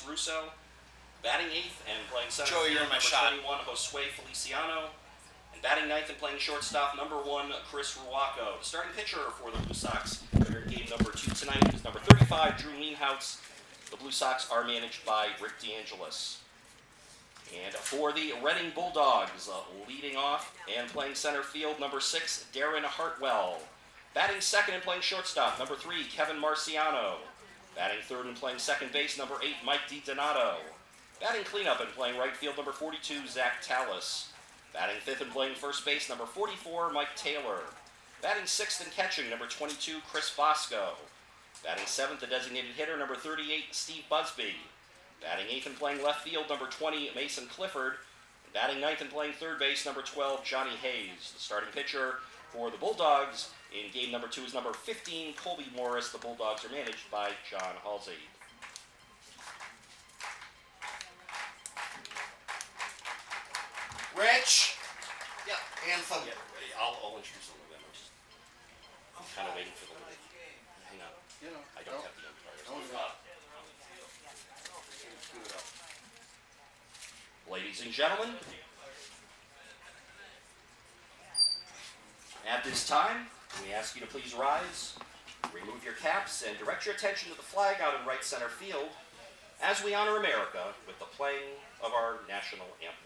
Russo. Batting eighth and playing center Joey, field, you're in my number shot. 21, Josue Feliciano. And batting ninth and playing shortstop, number 1, Chris Ruocco. The starting pitcher for the Blue Sox here in game number 2 tonight is number 35, Drew Leenhouts. The Blue Sox are managed by Rick DeAngelis. And for the Reading Bulldogs, leading off and playing center field, number 6, Darren Hartwell. Batting second and playing shortstop, number 3, Kevin Marciano. Batting third and playing second base, number 8, Mike DiDonato. Batting cleanup and playing right field, number 42, Zach Tallis. Batting fifth and playing first base, number 44, Mike Taylor. Batting sixth and catching, number 22, Chris Bosco. Batting seventh, the designated hitter, number 38, Steve Busby. Batting eighth and playing left field, number 20, Mason Clifford. And batting ninth and playing third base, number 12, Johnny Hayes. The starting pitcher for the Bulldogs in game number 2 is number 15, Colby Morris. The Bulldogs are managed by John Halsey. Rich. Yeah. Anthem. Yeah, I'll introduce some of them. I'm kind of waiting for them. Hang on. I don't have the umpires. Ladies and gentlemen, at this time, we ask you to please rise, remove your caps, and direct your attention to the flag out in right center field as we honor America with the playing of our national anthem.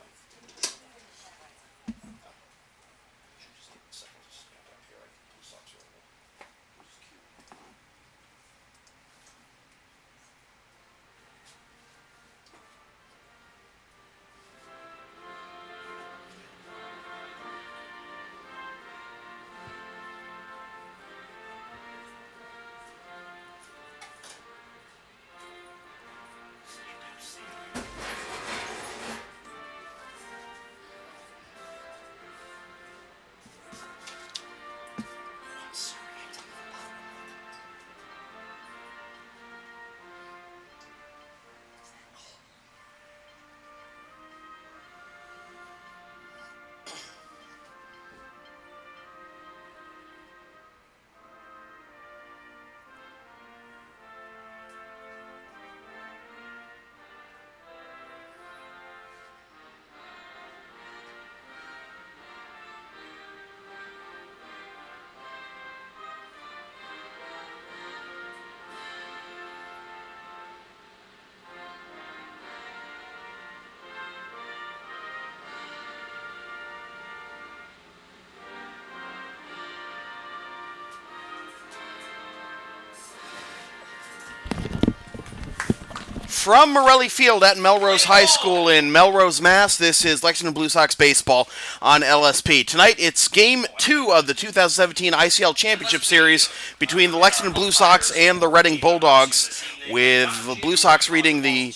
From Morelli Field at Melrose High School in Melrose, Mass., this is Lexington Blue Sox baseball on LSP. Tonight, it's Game 2 of the 2017 ICL Championship Series between the Lexington Blue Sox and the Reading Bulldogs, with the Blue Sox reading the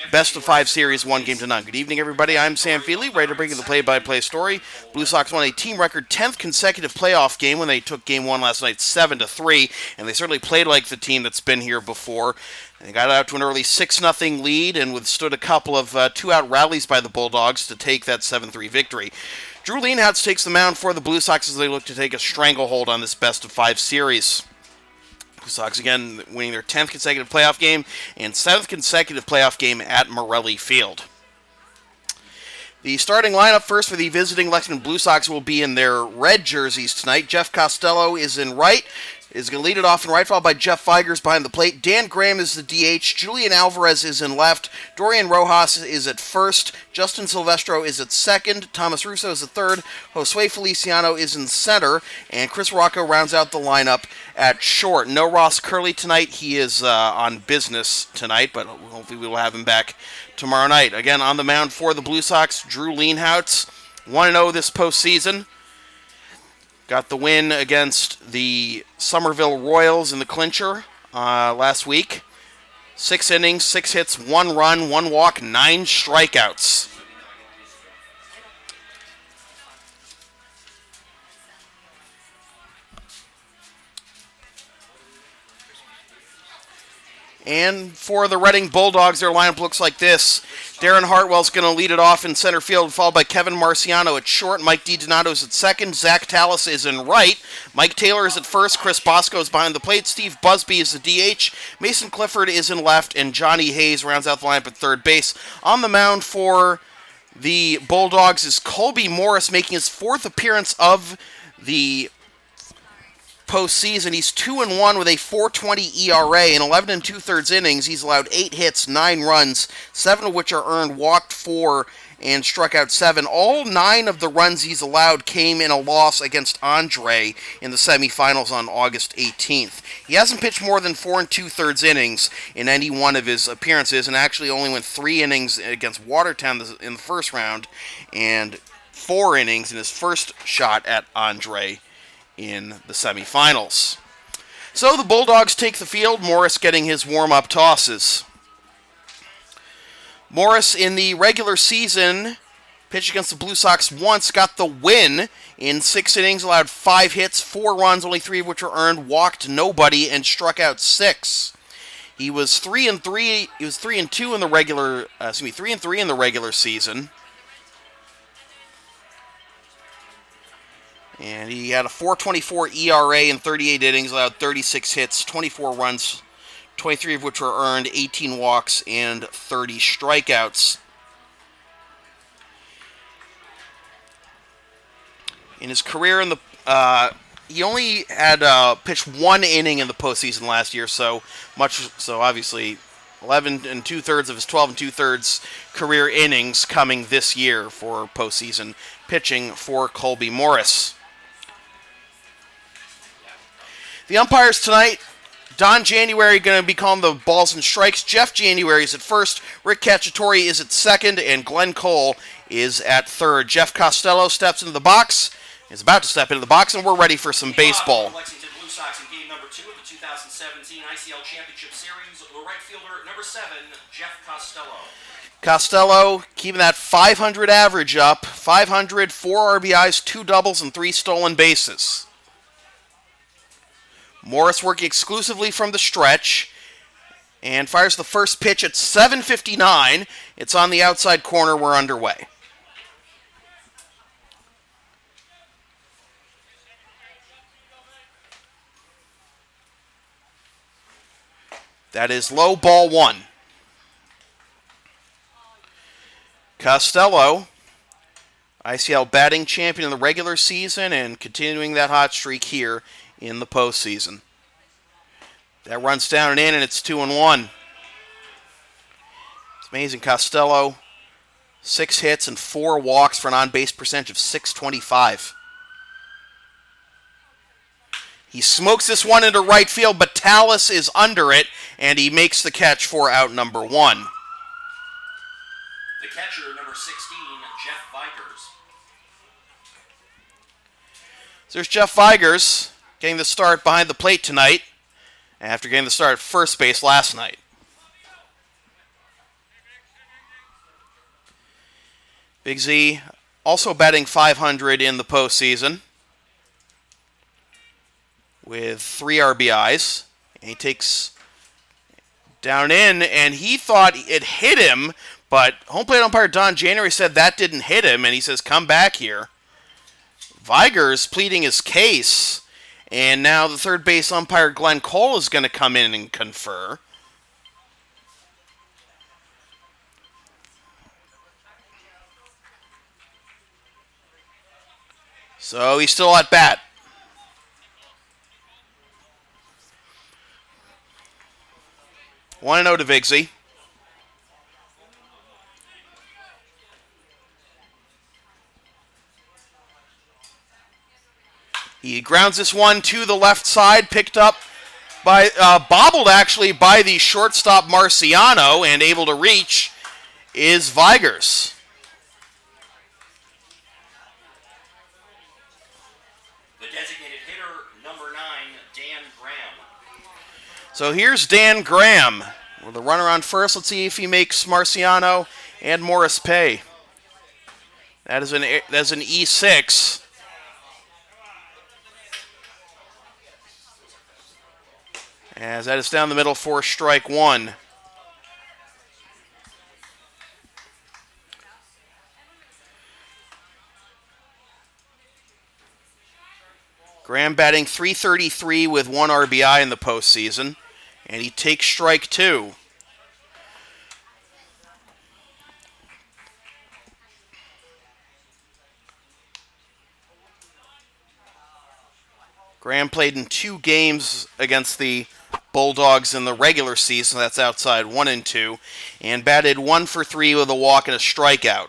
best-of-5 series 1-0. Good evening, everybody. I'm Sam Feely, ready to bring you the play-by-play story. Blue Sox won a team record 10th consecutive playoff game when they took Game 1 last night 7-3, and they certainly played like the team that's been here before. They got out to an early 6-0 lead and withstood a couple of two-out rallies by the Bulldogs to take that 7-3 victory. Drew Leenhouts takes the mound for the Blue Sox as they look to take a stranglehold on this best-of-5 series. Blue Sox, again, winning their 10th consecutive playoff game and 7th consecutive playoff game at Morelli Field. The starting lineup first for the visiting Lexington Blue Sox will be in their red jerseys tonight. Jeff Costello is in right. Is going to lead it off in right, followed by Jeff Figers behind the plate. Dan Graham is the DH. Julian Alvarez is in left. Dorian Rojas is at first. Justin Silvestro is at second. Thomas Russo is at third. Josue Feliciano is in center. And Chris Ruocco rounds out the lineup at short. No Ross Curley tonight. He is on business tonight, but hopefully we will have him back tomorrow night. Again, on the mound for the Blue Sox, Drew Leenhouts, 1-0 this postseason. Got the win against the Somerville Royals in the clincher last week. 6 innings, 6 hits, 1 run, 1 walk, 9 strikeouts. And for the Reading Bulldogs, their lineup looks like this. Darren Hartwell's going to lead it off in center field, followed by Kevin Marciano at short. Mike DiDonato's at second. Zach Tallis is in right. Mike Taylor is at first. Chris Bosco is behind the plate. Steve Busby is the DH. Mason Clifford is in left. And Johnny Hayes rounds out the lineup at third base. On the mound for the Bulldogs is Colby Morris, making his fourth appearance of the postseason. He's 2-1 with a 4.20 ERA. In 11 and 2/3 innings, he's allowed 8 hits, 9 runs, 7 of which are earned, walked 4, and struck out 7. All 9 of the runs he's allowed came in a loss against Andre in the semifinals on August 18th. He hasn't pitched more than 4 and 2/3 innings in any one of his appearances, and actually only went 3 innings against Watertown in the first round, and 4 innings in his first shot at Andre in the semifinals. So the Bulldogs take the field, Morris getting his warm-up tosses. Morris in the regular season pitched against the Blue Sox once, got the win in 6 innings, allowed 5 hits, 4 runs, only 3 of which were earned, walked nobody, and struck out 6. He was 3-3. He was 3-2 in the regular. 3-3 in the regular season. And he had a 4.24 ERA in 38 innings, allowed 36 hits, 24 runs, 23 of which were earned, 18 walks, and 30 strikeouts. In his career in the, he only had pitched 1 inning in the postseason last year, so obviously 11 and 2/3 of his 12 and 2/3 career innings coming this year for postseason pitching for Colby Morris. The umpires tonight, Don January going to be calling the balls and strikes. Jeff January is at first. Rick Cacciatore is at second. And Glenn Cole is at third. Jeff Costello steps into the box. Is about to step into the box, and we're ready for some baseball. Lexington Blue Sox in game number 2 of the 2017 ICL Championship Series. The right fielder, number 7, Jeff Costello. Costello keeping that 500 average up. 500, 4 RBIs, 2 doubles, and 3 stolen bases. Morris working exclusively from the stretch and fires the first pitch at 7:59. It's on the outside corner. We're underway. That is low, ball 1. Costello, ICL batting champion in the regular season and continuing that hot streak here in the postseason. That runs down and in, and it's 2-1. It's amazing. Costello, 6 hits and 4 walks for an on-base percentage of .625. He smokes this one into right field, but Tallis is under it, and he makes the catch for out number 1. The catcher, number 16, Jeff Vigers. So there's Jeff Vigers getting the start behind the plate tonight after getting the start at first base last night. Big Z also batting .500 in the postseason with 3 RBIs. And he takes down in, and he thought it hit him, but home plate umpire Don January said that didn't hit him, and he says, come back here. Vigers pleading his case, and now the third base umpire Glenn Cole is going to come in and confer. So he's still at bat. Want to know to Vigsy. He grounds this one to the left side, picked up by, bobbled actually by the shortstop Marciano, and able to reach is Vigers. The designated hitter, number 9, Dan Graham. So here's Dan Graham with a runner on first. Let's see if he makes Marciano and Morris pay. That's an E6. As that is down the middle for strike one. Graham batting .333 with 1 RBI in the postseason, and he takes strike two. Graham played in 2 games against the Bulldogs in the regular season, that's outside 1 and 2, and batted 1 for 3 with a walk and a strikeout.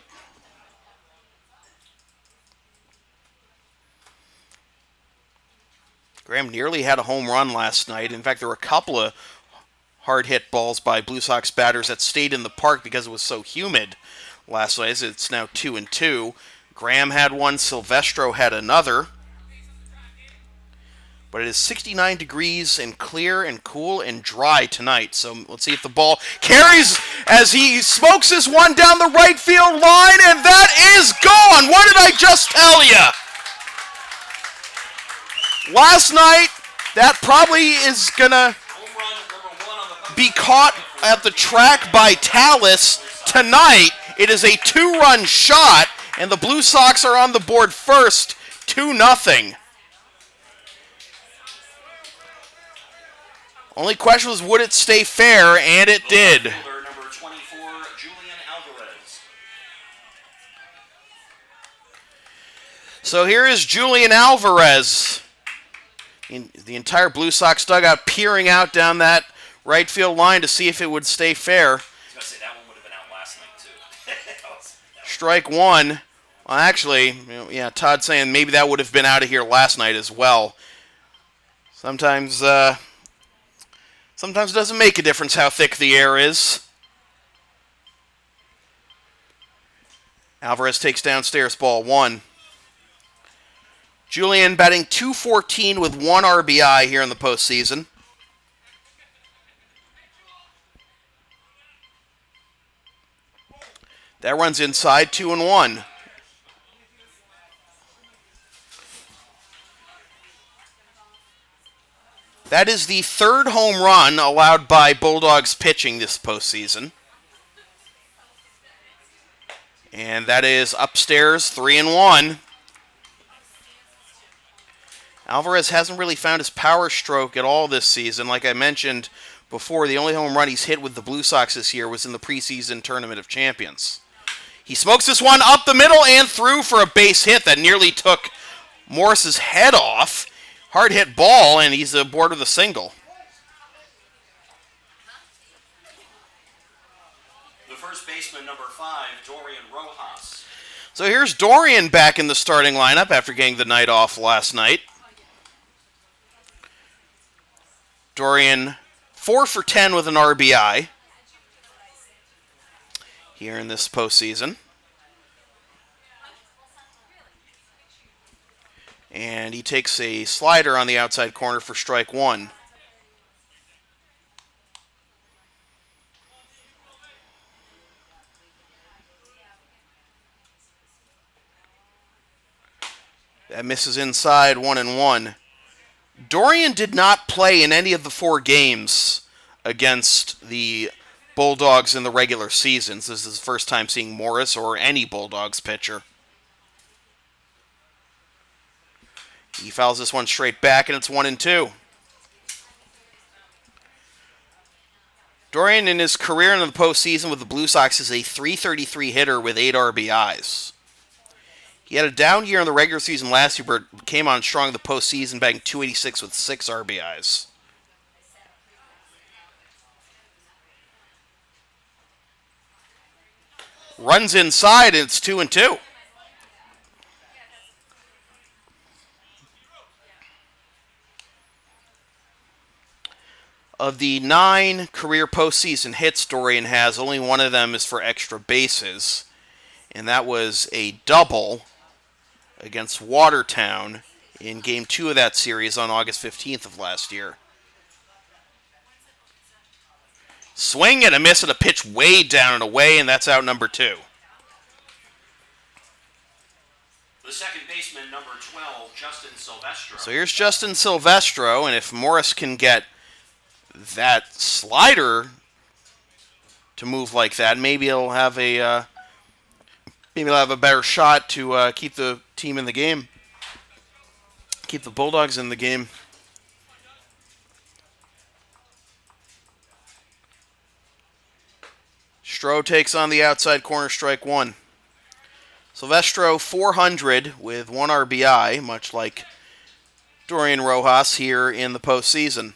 Graham nearly had a home run last night. In fact, there were a couple of hard hit balls by Blue Sox batters that stayed in the park because it was so humid last night. It's now 2 and 2. Graham had one, Silvestro had another. But it is 69 degrees and clear and cool and dry tonight. So let's see if the ball carries as he smokes this one down the right field line, and that is gone. What did I just tell you? Last night, that probably is going to be caught at the track by Tallis. Tonight, it is a 2-run shot, and the Blue Sox are on the board first, 2-0. Only question was, would it stay fair, and it did. Number 24, Julian Alvarez. So here is Julian Alvarez. The entire Blue Sox dugout peering out down that right field line to see if it would stay fair. I was going to say, that one would have been out last night, too. Strike one. Well, actually, yeah, Todd's saying maybe that would have been out of here last night as well. Sometimes it doesn't make a difference how thick the air is. Alvarez takes downstairs, ball 1. Julian batting .214 with 1 RBI here in the postseason. That runs inside, 2-1. That is the 3rd home run allowed by Bulldogs pitching this postseason. And that is upstairs, 3-1. Alvarez hasn't really found his power stroke at all this season. Like I mentioned before, the only home run he's hit with the Blue Sox this year was in the preseason Tournament of Champions. He smokes this one up the middle and through for a base hit that nearly took Morris's head off. Hard hit ball, and he's aboard with a single. The first baseman, number 5, Dorian Rojas. So here's Dorian back in the starting lineup after getting the night off last night. Dorian 4 for 10 with an RBI here in this postseason. And he takes a slider on the outside corner for strike 1. That misses inside, 1-1. Dorian did not play in any of the 4 games against the Bulldogs in the regular seasons. This is his first time seeing Morris or any Bulldogs pitcher. He fouls this one straight back, and it's 1-2. Dorian, in his career in the postseason with the Blue Sox, is a .333 hitter with 8 RBIs. He had a down year in the regular season last year, but came on strong in the postseason, batting .286 with 6 RBIs. Runs inside, and it's 2-2. Of the 9 career postseason hits Dorian has, only one of them is for extra bases, and that was a double against Watertown in Game 2 of that series on August 15th of last year. Swing and a miss and a pitch way down and away, and that's out number 2. The second baseman, number 12, Justin Silvestro. So here's Justin Silvestro, and if Morris can get that slider to move like that, maybe he'll have a better shot to keep the team in the game, keep the Bulldogs in the game. Stroh takes on the outside corner, strike one. Silvestro 400 with 1 RBI, much like Dorian Rojas here in the postseason.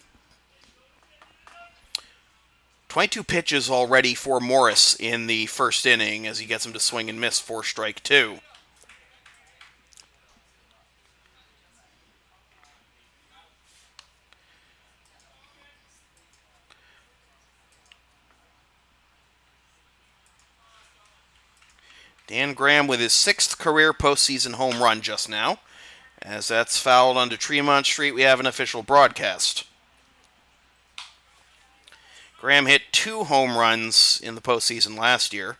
22 pitches already for Morris in the first inning as he gets him to swing and miss for strike two. Dan Graham with his 6th career postseason home run just now. As that's fouled onto Tremont Street, we have an official broadcast. Graham hit 2 home runs in the postseason last year.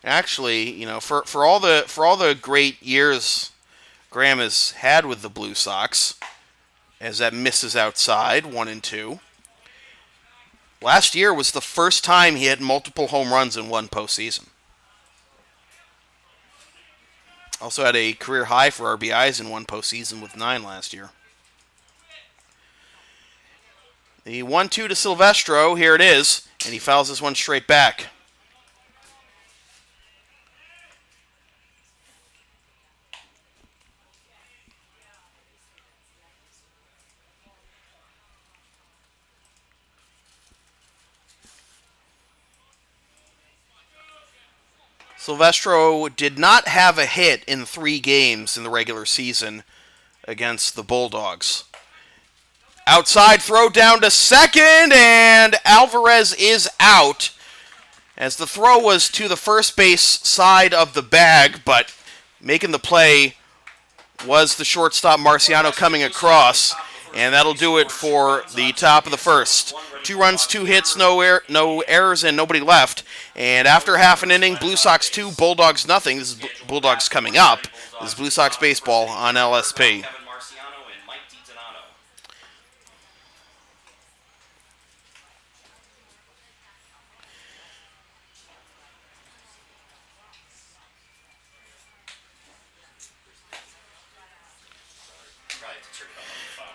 Actually, for all the great years Graham has had with the Blue Sox, as that misses outside 1-2. Last year was the first time he had multiple home runs in one postseason. Also had a career high for RBIs in one postseason with 9 last year. The 1-2 to Silvestro, here it is, and he fouls this one straight back. Silvestro did not have a hit in 3 games in the regular season against the Bulldogs. Outside throw down to second, and Alvarez is out. As the throw was to the first base side of the bag, but making the play was the shortstop Marciano coming across, and that'll do it for the top of the first. 2 runs, 2 hits, no errors, and nobody left. And after half an inning, Blue Sox 2, Bulldogs nothing. This is Bulldogs coming up. This is Blue Sox baseball on LSP.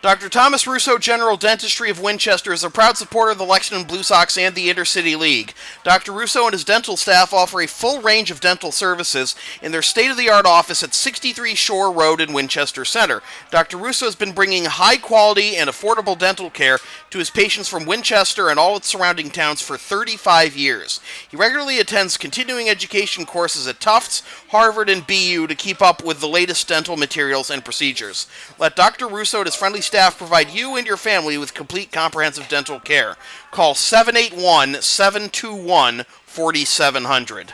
Dr. Thomas Russo General Dentistry of Winchester is a proud supporter of the Lexington Blue Sox and the Intercity League. Dr. Russo and his dental staff offer a full range of dental services in their state-of-the-art office at 63 Shore Road in Winchester Center. Dr. Russo has been bringing high-quality and affordable dental care to his patients from Winchester and all its surrounding towns for 35 years. He regularly attends continuing education courses at Tufts, Harvard, and BU to keep up with the latest dental materials and procedures. Let Dr. Russo and his friendly staff provide you and your family with complete comprehensive dental care. Call 781-721-4700.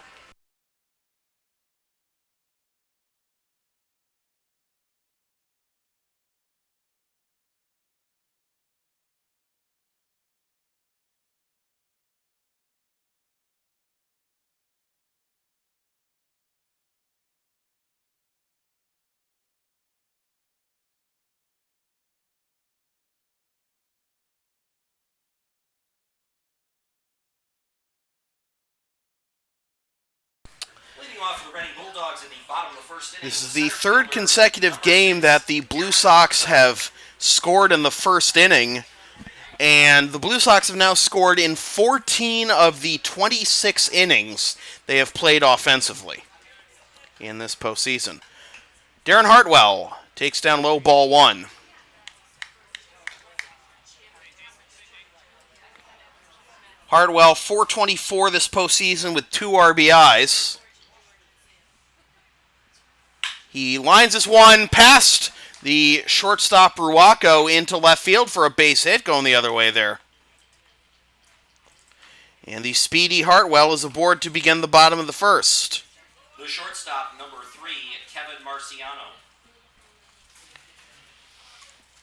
This is the 3rd consecutive game that the Blue Sox have scored in the first inning, and the Blue Sox have now scored in 14 of the 26 innings they have played offensively in this postseason. Darren Hartwell takes down low ball 1. Hartwell, 424 this postseason with 2 RBIs. He lines this one past the shortstop Ruaco into left field for a base hit, going the other way there. And the speedy Hartwell is aboard to begin the bottom of the first. The shortstop, number 3, Kevin Marciano.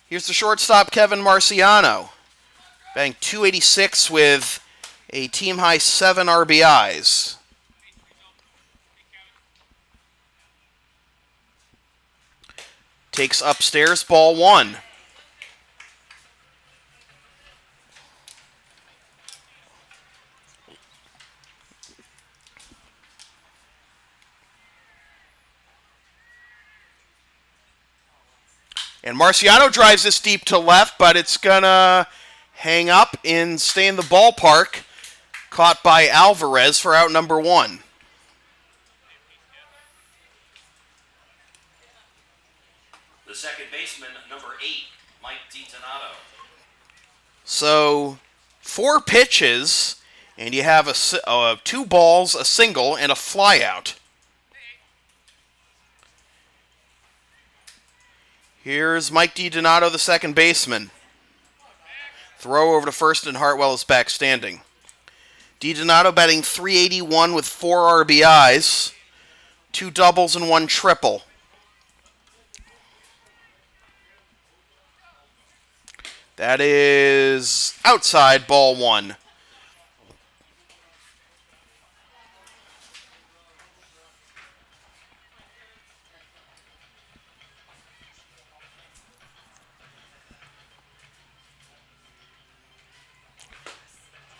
Here's the shortstop, Kevin Marciano. Batting .286 with a team-high 7 RBIs. Takes upstairs, ball 1. And Marciano drives this deep to left, but it's going to hang up and stay in the ballpark. Caught by Alvarez for out number 1. The second baseman, number 8, Mike DiDonato. So 4 pitches, and you have 2 balls, a single, and a flyout. Here's Mike DiDonato, the second baseman. Throw over to first, and Hartwell is back standing. DiDonato batting .381 with 4 RBIs, 2 doubles and 1 triple. That is outside, ball 1.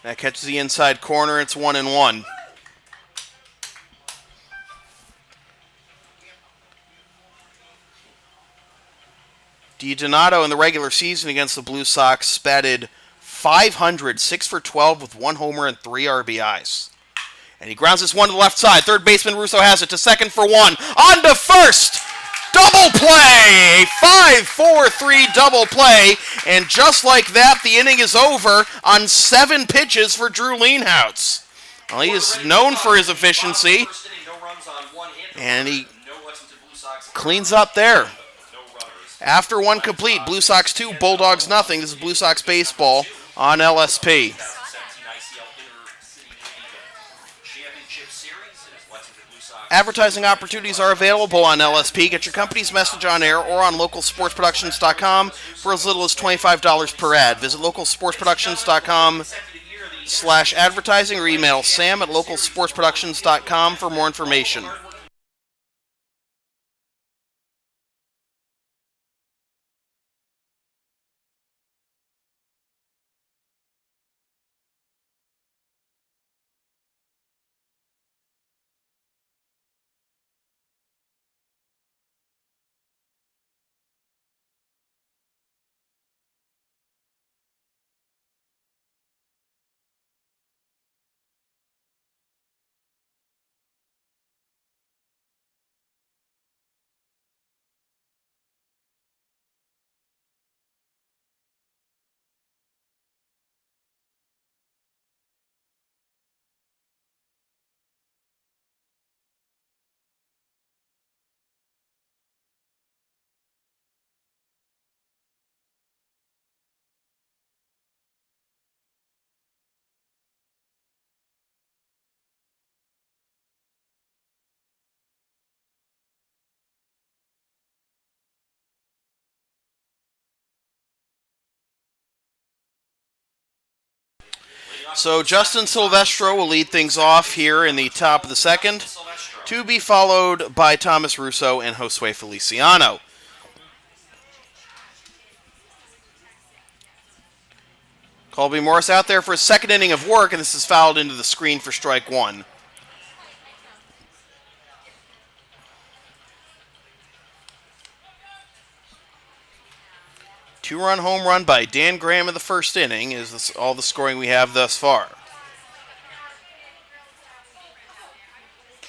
That catches the inside corner. It's 1-1. DiDonato in the regular season against the Blue Sox batted .500, 6 for 12 with 1 homer and 3 RBIs. And he grounds this one to the left side. Third baseman Russo has it to second for 1. On to first! Double play! 5-4-3 double play. And just like that, the inning is over on 7 pitches for Drew Leenhouts. Well, he is known for his efficiency. And he cleans up there. After 1 complete, Blue Sox 2, Bulldogs nothing. This is Blue Sox baseball on LSP. Advertising opportunities are available on LSP. Get your company's message on air or on localsportsproductions.com for as little as $25 per ad. Visit localsportsproductions.com/advertising or email sam@localsportsproductions.com for more information. So Justin Silvestro will lead things off here in the top of the second, to be followed by Thomas Russo and Josue Feliciano. Colby Morris out there for his second inning of work, and this is fouled into the screen for strike 1. Two-run home run by Dan Graham in the first inning is all the scoring we have thus far.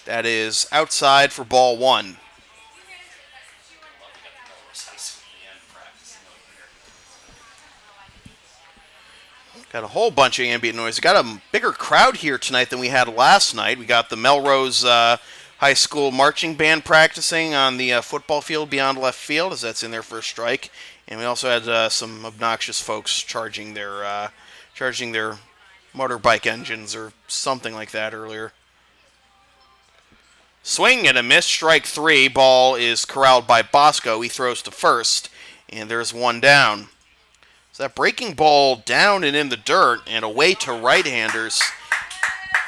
That is outside for ball 1. Got a whole bunch of ambient noise. We got a bigger crowd here tonight than we had last night. We got the Melrose High School marching band practicing on the football field beyond left field, as that's in their first strike. And we also had some obnoxious folks charging their motorbike engines or something like that earlier. Swing and a miss, strike 3. Ball is corralled by Bosco. He throws to first, and there's 1 down. So that breaking ball down and in the dirt and away to right-handers.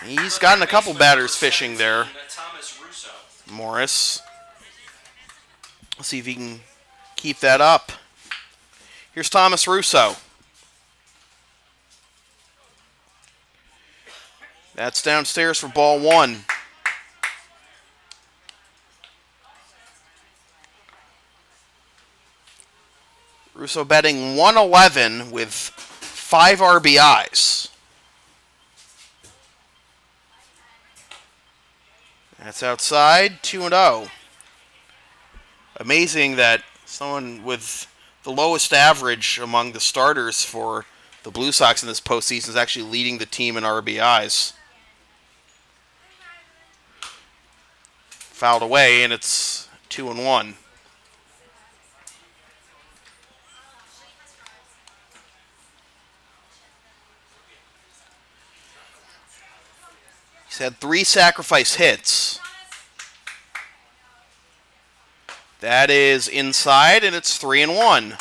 He's gotten a couple batters fishing there. Morris. Let's see if he can keep that up. Here's Thomas Russo. That's downstairs for ball one. Russo batting 111 with 5 RBIs. That's outside, 2-0. Amazing that someone with the lowest average among the starters for the Blue Sox in this postseason is actually leading the team in RBIs. Fouled away, and it's 2-1. He's had 3 sacrifice hits. That is inside, and it's 3-1.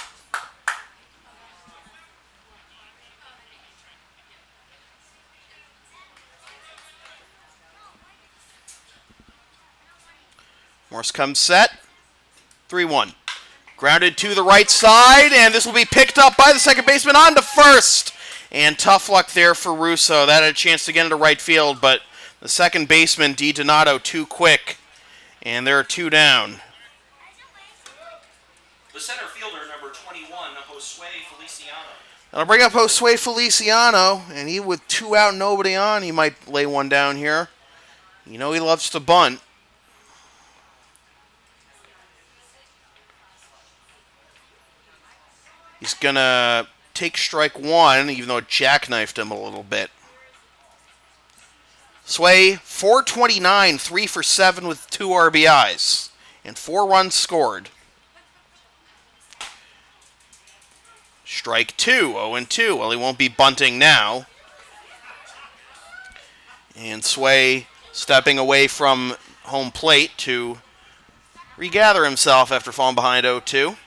Morse comes set. 3-1. Grounded to the right side, and this will be picked up by the second baseman on to first. And tough luck there for Russo. That had a chance to get into right field, but the second baseman, DiDonato, too quick. And there are 2 down. The center fielder, number 21, Josue Feliciano. I'll bring up Josue Feliciano, and he with 2 out, nobody on, he might lay one down here. You know he loves to bunt. He's going to take strike 1, even though it jackknifed him a little bit. Sway, 429, 3 for 7 with 2 RBIs, and 4 runs scored. Strike 2, 0-2. Well, he won't be bunting now. And Sway stepping away from home plate to regather himself after falling behind 0-2.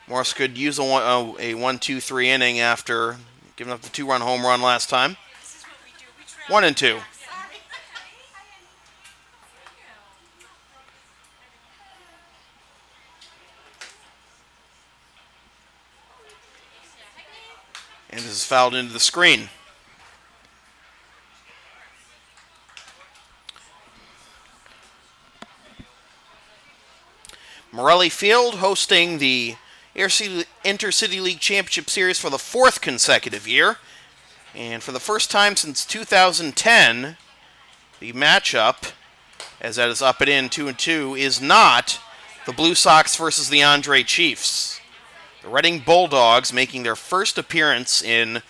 Morse could use a 1-2-3 inning after giving up the 2-run home run last time. 1-2. And this is fouled into the screen. Morelli Field hosting the Intercity League Championship Series for the 4th consecutive year. And for the first time since 2010, the matchup, as that is up and in 2-2, is not the Blue Sox versus the Andre Chiefs. The Reading Bulldogs making their first appearance in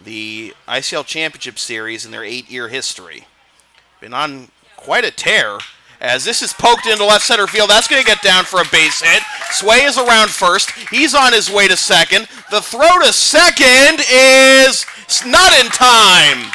the ICL Championship Series in their 8-year history. Been on quite a tear, as this is poked into left center field. That's going to get down for a base hit. Sway is around first. He's on his way to second. The throw to second is not in time.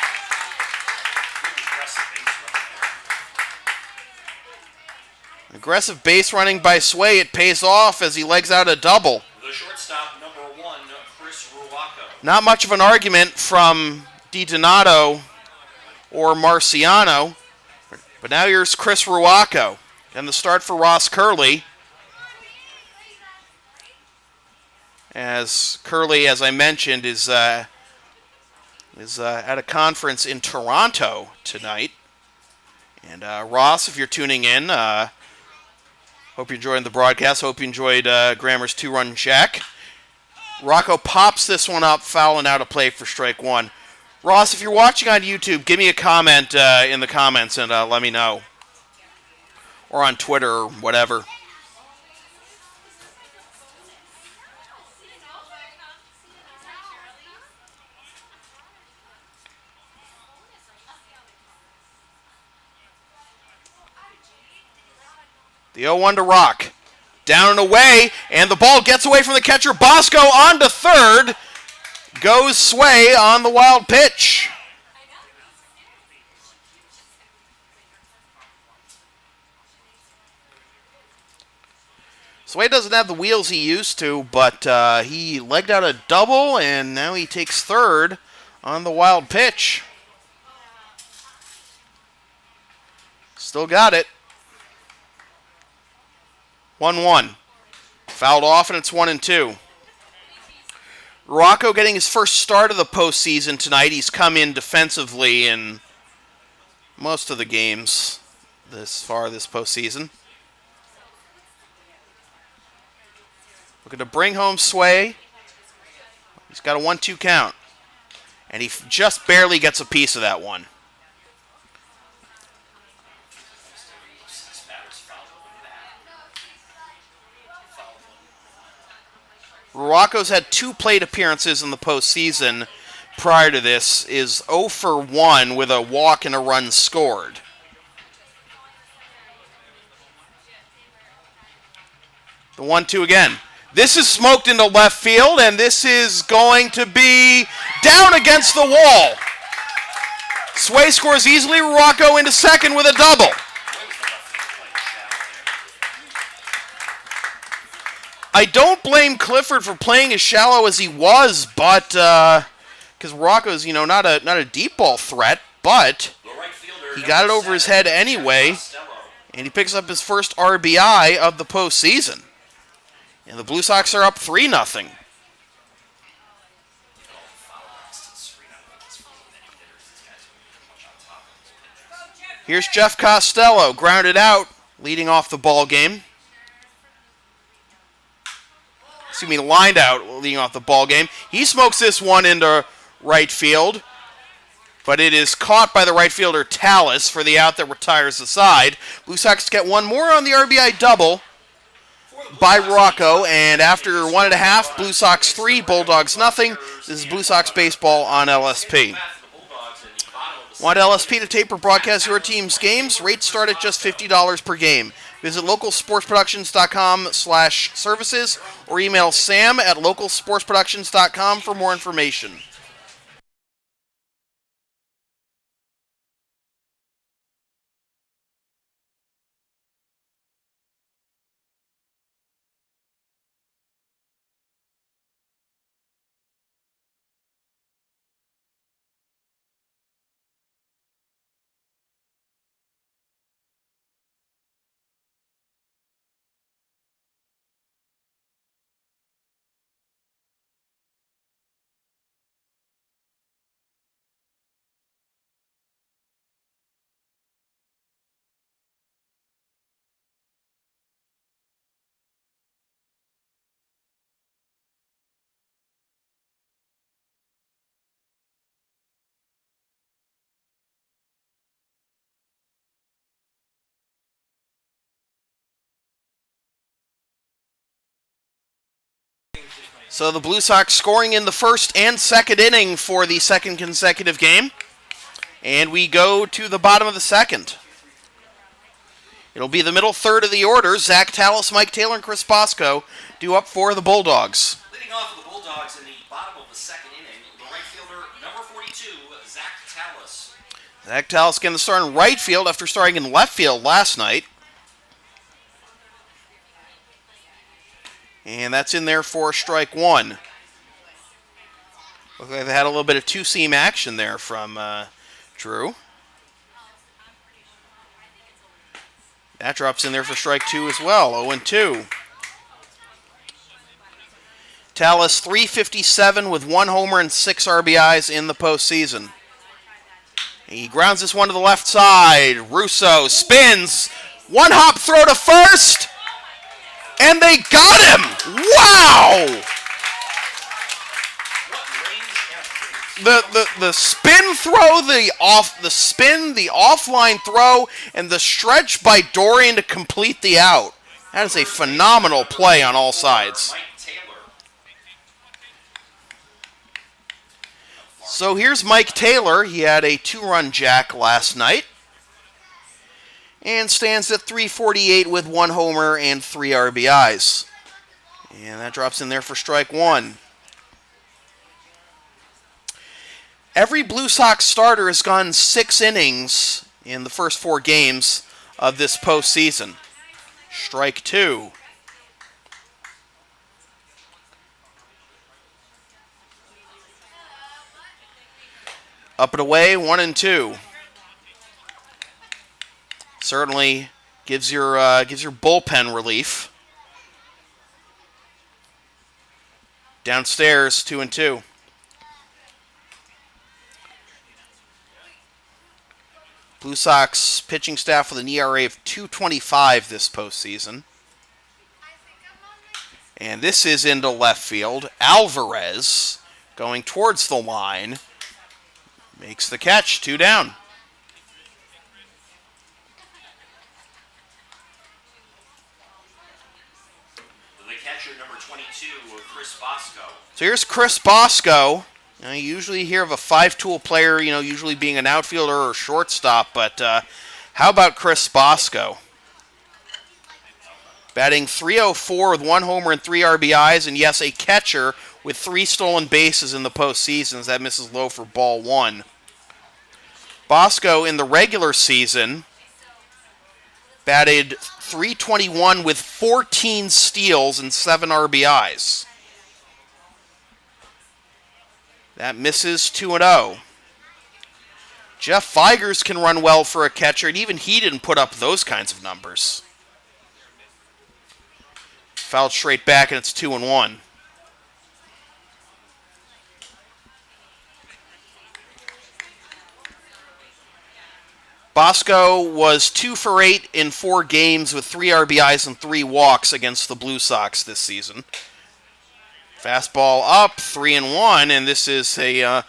Aggressive base running by Sway. It pays off as he legs out a double. The shortstop, number 1, Chris Ruocco. Not much of an argument from DiDonato or Marciano. But now here's Chris Ruocco. And the start for Ross Curley. As Curley, as I mentioned, is at a conference in Toronto tonight. And Ross, if you're tuning in, hope you're enjoying the broadcast. Hope you enjoyed Grammer's 2-run jack. Rocco pops this one up, fouling out a play for strike 1. Ross, if you're watching on YouTube, give me a comment in the comments and let me know. Or on Twitter or whatever. The 0-1 to Rock. Down and away, and the ball gets away from the catcher. Bosco on to third. Goes Sway on the wild pitch. Sway doesn't have the wheels he used to, but he legged out a double, and now he takes third on the wild pitch. Still got it. 1-1. Fouled off, and it's 1-2. Rocco getting his first start of the postseason tonight. He's come in defensively in most of the games this postseason. Looking to bring home Sway. He's got a 1-2 count. And he just barely gets a piece of that one. Rocco's had 2 plate appearances in the postseason. Prior to this is 0 for 1 with a walk and a run scored. The 1-2 again. This is smoked into left field, and this is going to be down against the wall. Sway scores easily. Rocco into second with a double. I don't blame Clifford for playing as shallow as he was, but because Rocco's, not a deep ball threat, but he got it over his head anyway, and he picks up his first RBI of the postseason. And the Blue Sox are up 3-0. Here's Jeff Costello, grounded out, leading off the ball game. Lined out, leading off the ball game. He smokes this one into right field, but it is caught by the right fielder Tallis for the out that retires the side. Blue Sox get one more on the RBI double by Rocco, and after 1.5, Blue Sox 3, Bulldogs nothing. This is Blue Sox baseball on LSP. Want LSP to tape or broadcast your team's games? Rates start at just $50 per game. Visit localsportsproductions.com/services or email sam@localsportsproductions.com for more information. So the Blue Sox scoring in the first and second inning for the second consecutive game. And we go to the bottom of the second. It'll be the middle third of the order. Zach Tallis, Mike Taylor, and Chris Bosco due up for the Bulldogs. Leading off for the Bulldogs in the bottom of the second inning, the right fielder, number 42, Zach Tallis. Zach Tallis getting the start in right field after starting in left field last night. And that's in there for strike one. Looks like they had a little bit of two-seam action there from Drew. That drops in there for strike two as well, 0-2. Tallis, 357 with 1 homer and 6 RBIs in the postseason. He grounds this one to the left side. Russo spins. One hop throw to first. And they got him! Wow! The spin throw, the offline throw, and the stretch by Dorian to complete the out. That is a phenomenal play on all sides. So here's Mike Taylor. He had a 2-run jack last night. And stands at 348 with 1 homer and 3 RBIs. And that drops in there for strike one. Every Blue Sox starter has gone 6 innings in the first 4 games of this postseason. Strike two. Up and away, 1-2. Certainly gives your bullpen relief. Downstairs, 2-2. Blue Sox pitching staff with an ERA of 2.25 this postseason. And this is into left field. Alvarez going towards the line. Makes the catch, 2 down. The catcher, number 22, Chris Bosco. So here's Chris Bosco. You usually hear of a 5-tool player, usually being an outfielder or shortstop, but how about Chris Bosco? Batting .304 with 1 homer and 3 RBIs, and yes, a catcher with 3 stolen bases in the postseasons. That misses low for ball 1. Bosco in the regular season batted .321 with 14 steals and 7 RBIs. That misses 2-0. Jeff Vigers can run well for a catcher, and even he didn't put up those kinds of numbers. Fouled straight back, and it's 2-1. Bosco was 2 for 8 in 4 games with 3 RBIs and 3 walks against the Blue Sox this season. Fastball up, 3-1, and this is a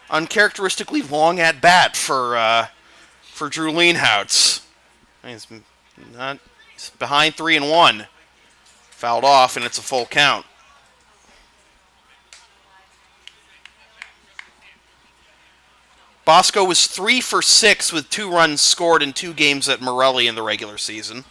uncharacteristically long at bat for Drew Leenhouts. He's behind 3-1. Fouled off, and it's a full count. Bosco was 3 for 6 with 2 runs scored in 2 games at Morelli in the regular season.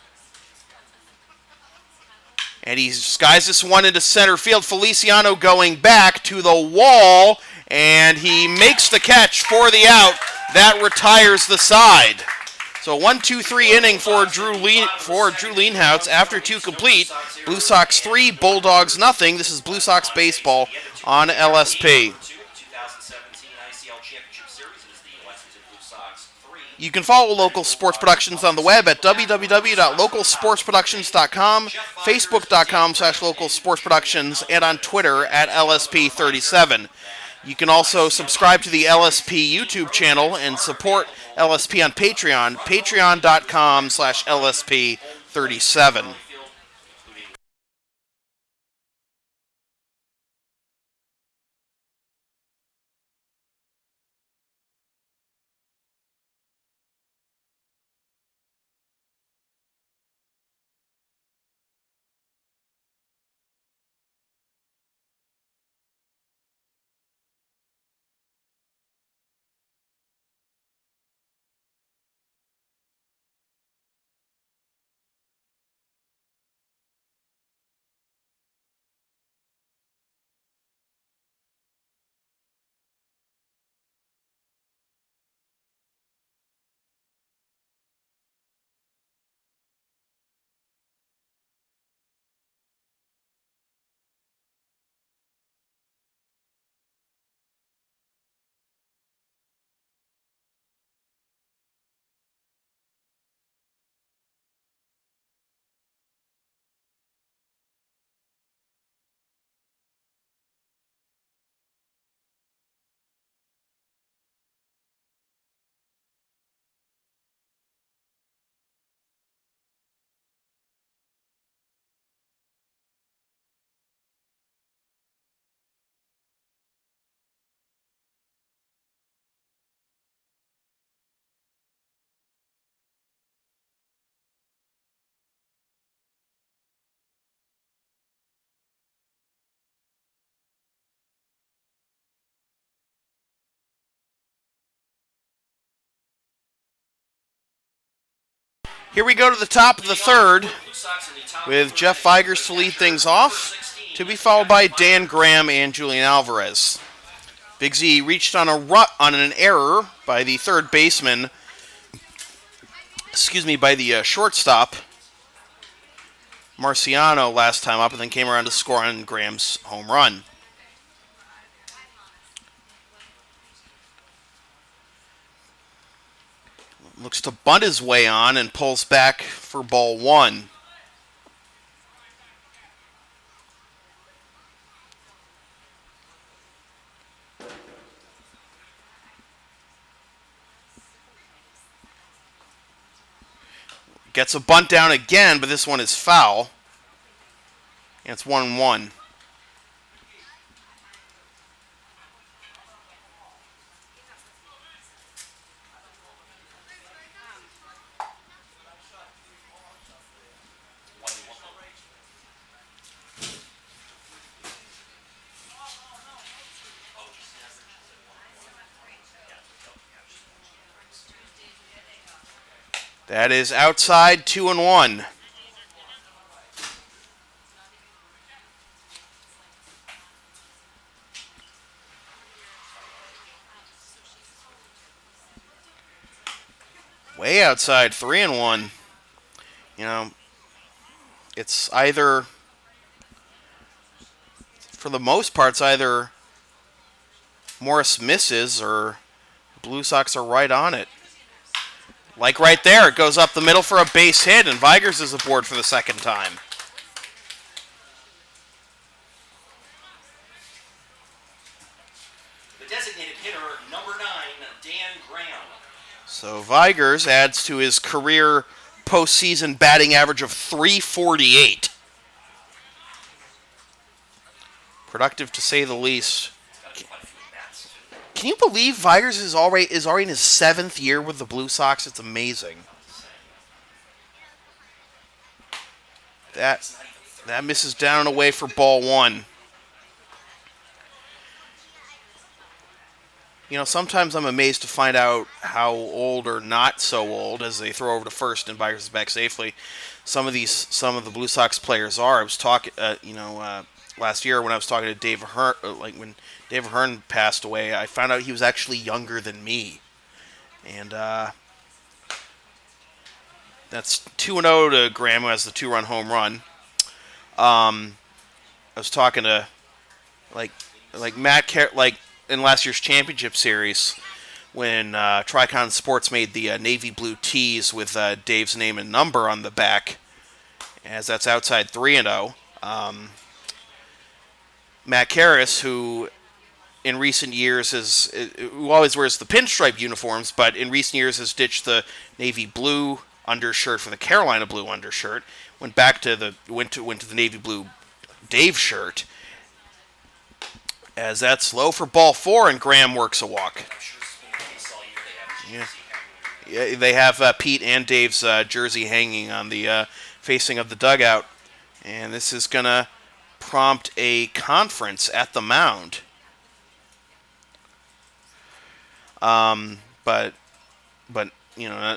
And he skies this one into center field. Feliciano going back to the wall, and he makes the catch for the out. That retires the side. So 1-2-3 inning for Drew Leenhouts after 2 complete. Blue Sox 3, Bulldogs nothing. This is Blue Sox baseball on LSP. 2017 ICL Championship Series is the Lexington Blue Sox 3. You can follow Local Sports Productions on the web at www.localsportsproductions.com, facebook.com/localsportsproductions, and on Twitter at LSP37. You can also subscribe to the LSP YouTube channel and support LSP on Patreon, patreon.com/LSP37. Here we go to the top of the third with Jeff Vigers to lead things off, to be followed by Dan Graham and Julian Alvarez. Big Z reached on an error by the third baseman, by the shortstop, Marciano, last time up, and then came around to score on Graham's home run. Looks to bunt his way on and pulls back for ball 1. Gets a bunt down again, but this one is foul. And it's 1-1. That is outside, 2-1. Way outside, 3-1. You know, it's either, for the most part, it's either Morris misses or Blue Sox are right on it. Like right there, it goes up the middle for a base hit, and Vigers is aboard for the second time. The designated hitter, number 9, Dan Graham. So Vigers adds to his career postseason batting average of .348. Productive to say the least. Can you believe Vigers is already in his 7th year with the Blue Sox? It's amazing. That misses down and away for ball 1. You know, sometimes I'm amazed to find out how old or not so old as they throw over to first and Vigers is back safely. Some of the Blue Sox players are. I was talking, last year when I was talking to Dave Hearn, when Dave Hearn passed away, I found out he was actually younger than me, and that's 2-0 to Graham, who has the 2-run home run. I was talking to like Matt in last year's championship series when Tricon Sports made the navy blue tees with Dave's name and number on the back, as that's outside 3-0. Matt Karras, who in recent years who always wears the pinstripe uniforms, but in recent years has ditched the navy blue undershirt for the Carolina blue undershirt, went to the navy blue Dave shirt. As that's low for ball 4, and Graham works a walk. Yeah, they have Pete and Dave's jersey hanging on the facing of the dugout, and this is gonna prompt a conference at the mound. But you know,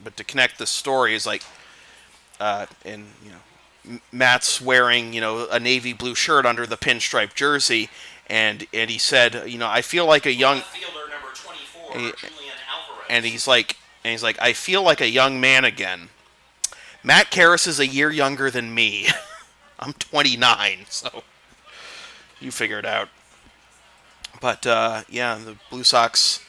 but to connect the story is like, and you know, Matt's wearing, you know, a navy blue shirt under the pinstripe jersey, and he said, you know, I feel like a young fielder number 24, Julian Alvarez. and he's like, I feel like a young man again. Matt Karras is a year younger than me. I'm 29, so you figure it out. But yeah, the Blue Sox,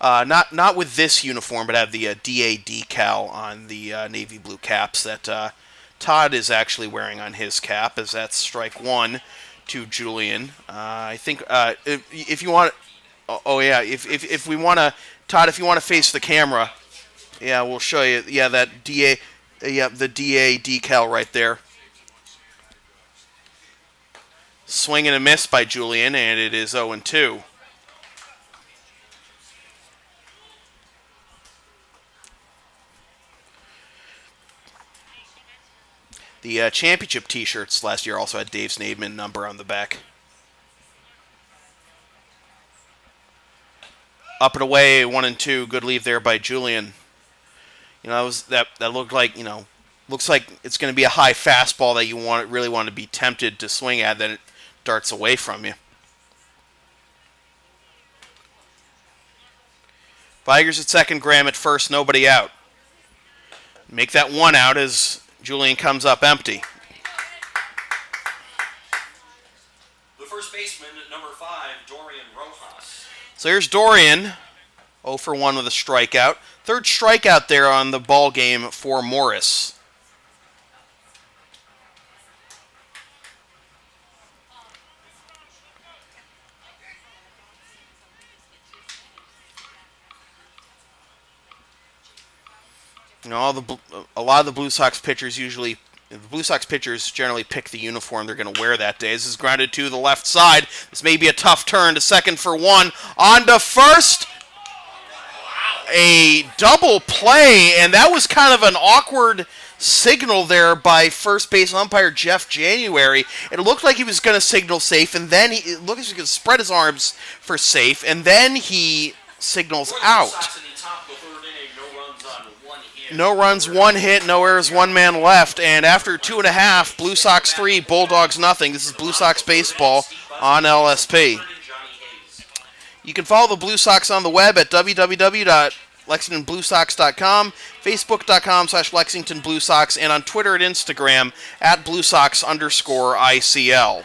not with this uniform, but have the DA decal on the navy blue caps that Todd is actually wearing on his cap, as that's strike 1 to Julian. I think if you want, if we want to, Todd, if you want to face the camera, yeah, we'll show you. Yeah, that DA, the DA decal right there. Swing and a miss by Julian, and it is 0-2. The championship T-shirts last year also had Dave's name and number on the back. Up and away, 1-2. Good leave there by Julian. You know, that looked like, you know, looks like it's going to be a high fastball that you really want to be tempted to swing at, then it darts away from you. Vigers at second, Graham at first, nobody out. Make that 1 out as Julian comes up empty. The first baseman, number 5, Dorian Rojas. So here's Dorian, 0 for 1 with a strikeout. Third strikeout there on the ball game for Morris. You know, a lot of the Blue Sox pitchers generally pick the uniform they're going to wear that day. This is grounded to the left side. This may be a tough turn to second for one. On to first. A double play, and that was kind of an awkward signal there by first base umpire Jeff January. It looked like he was going to signal safe, and then it looked like he was going to spread his arms for safe, and then he signals out. No runs, one hit, no errors, one man left, and after 2.5, Blue Sox 3, Bulldogs nothing. This is Blue Sox baseball on LSP. You can follow the Blue Sox on the web at www.lexingtonbluesox.com, facebook.com/Lexington Blue Sox, and on Twitter and Instagram at BlueSox_ICL.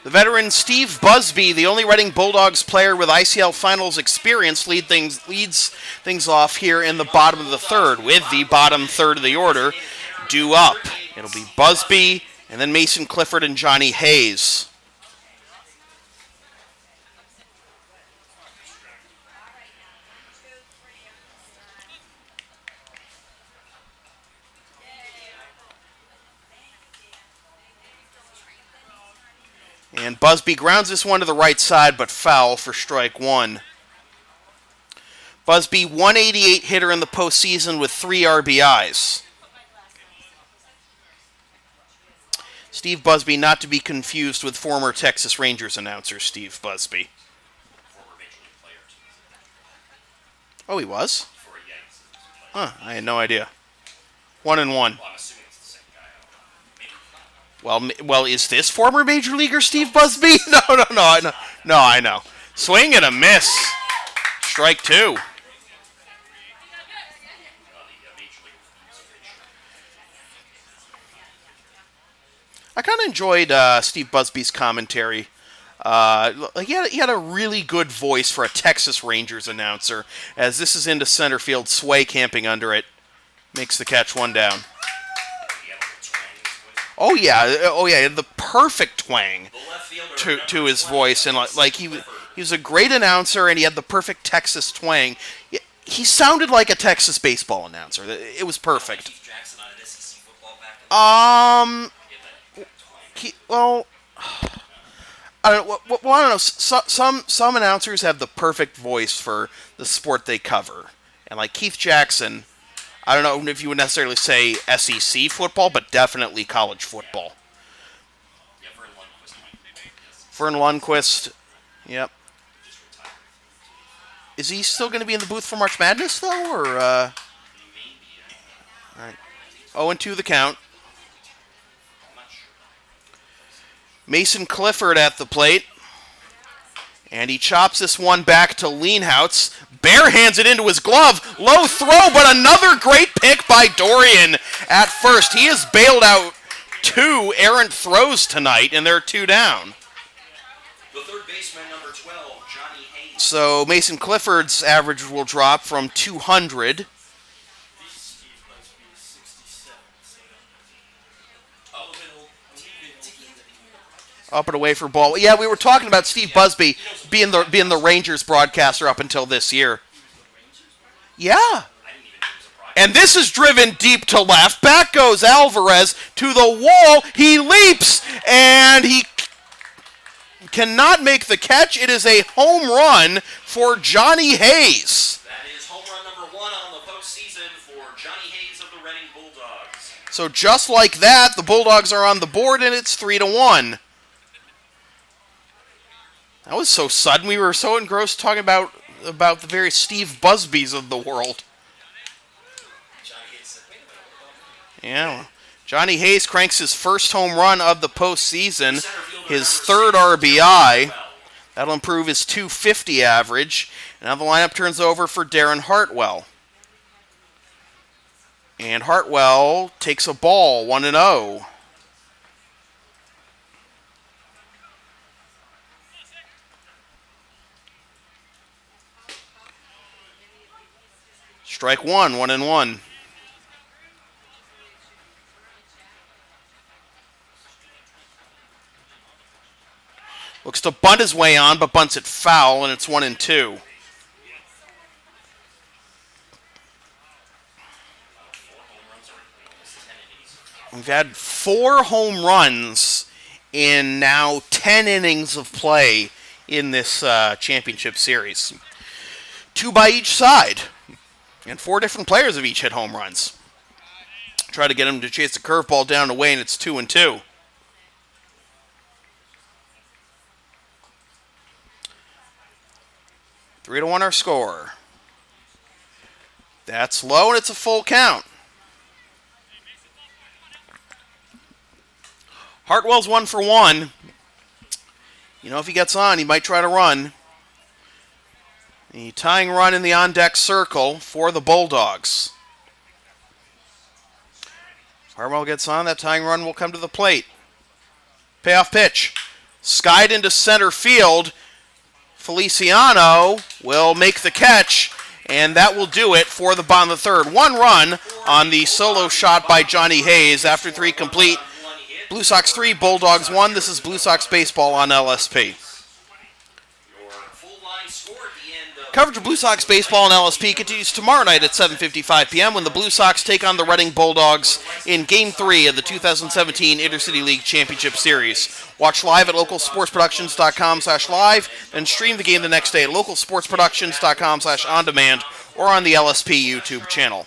The veteran Steve Busby, the only Reading Bulldogs player with ICL Finals experience, leads things off here in the bottom of the third, with the bottom third of the order due up. It'll be Busby, and then Mason Clifford and Johnny Hayes. And Busby grounds this one to the right side, but foul for strike one. Busby, 188 hitter in the postseason with 3 RBIs. Steve Busby, not to be confused with former Texas Rangers announcer Steve Busby. Former Major League player. Oh, he was? Huh, I had no idea. 1-1. Well, I'm assuming it's the same guy. Well, is this former Major Leaguer Steve Busby? No, I know. Swing and a miss. Strike two. I kind of enjoyed Steve Busby's commentary. He had a really good voice for a Texas Rangers announcer. As this is into center field, Sway camping under it. Makes the catch, one down. Oh yeah, he had the perfect twang to his voice, and like he was a great announcer, and he had the perfect Texas twang. He sounded like a Texas baseball announcer. It was perfect. Well, I don't know. Well, I don't know. Some announcers have the perfect voice for the sport they cover, and like Keith Jackson. I don't know if you would necessarily say SEC football, but definitely college football. Yeah, Vern Lundquist, yep. Is he still going to be in the booth for March Madness, though? Or, all right. 0-2 the count. Mason Clifford at the plate. And he chops this one back to Leenhouts. Barehands it into his glove. Low throw, but another great pick by Dorian at first. He has bailed out 2 errant throws tonight, and there are 2 down. The third baseman, number 12, Johnny Hayes. So Mason Clifford's average will drop from 200. Up and away for ball. Yeah, we were talking about Steve Busby being the Rangers broadcaster up until this year. Yeah. And this is driven deep to left. Back goes Alvarez to the wall. He leaps, and he cannot make the catch. It is a home run for Johnny Hayes. That is home run number 1 on the postseason for Johnny Hayes of the Reading Bulldogs. So just like that, the Bulldogs are on the board, and it's 3-1. That was so sudden. We were so engrossed talking about the various Steve Busbys of the world. Yeah. Johnny Hayes cranks his first home run of the postseason, his third RBI. That'll improve his .250 average. Now the lineup turns over for Darren Hartwell. And Hartwell takes a ball, 1-0. Strike one, 1-1. Looks to bunt his way on, but bunts it foul, and it's 1-2. We've had 4 home runs in now 10 innings of play in this championship series. 2 by each side. And 4 different players have each hit home runs. Try to get him to chase the curveball down and away, and it's 2-2. Three to 1 our score. That's low, and it's a full count. Hartwell's 1 for 1. You know, if he gets on, he might try to run. The tying run in the on-deck circle for the Bulldogs. If Hartwell gets on, that tying run will come to the plate. Payoff pitch. Skied into center field. Feliciano will make the catch, and that will do it for the bottom of the third. 1 run on the solo shot by Johnny Hayes after 3 complete. Blue Sox 3, Bulldogs 1. This is Blue Sox Baseball on LSP. Coverage of Blue Sox Baseball on LSP continues tomorrow night at 7:55 p.m. when the Blue Sox take on the Reading Bulldogs in Game 3 of the 2017 Intercity League Championship Series. Watch live at localsportsproductions.com/live and stream the game the next day at localsportsproductions.com/on-demand or on the LSP YouTube channel.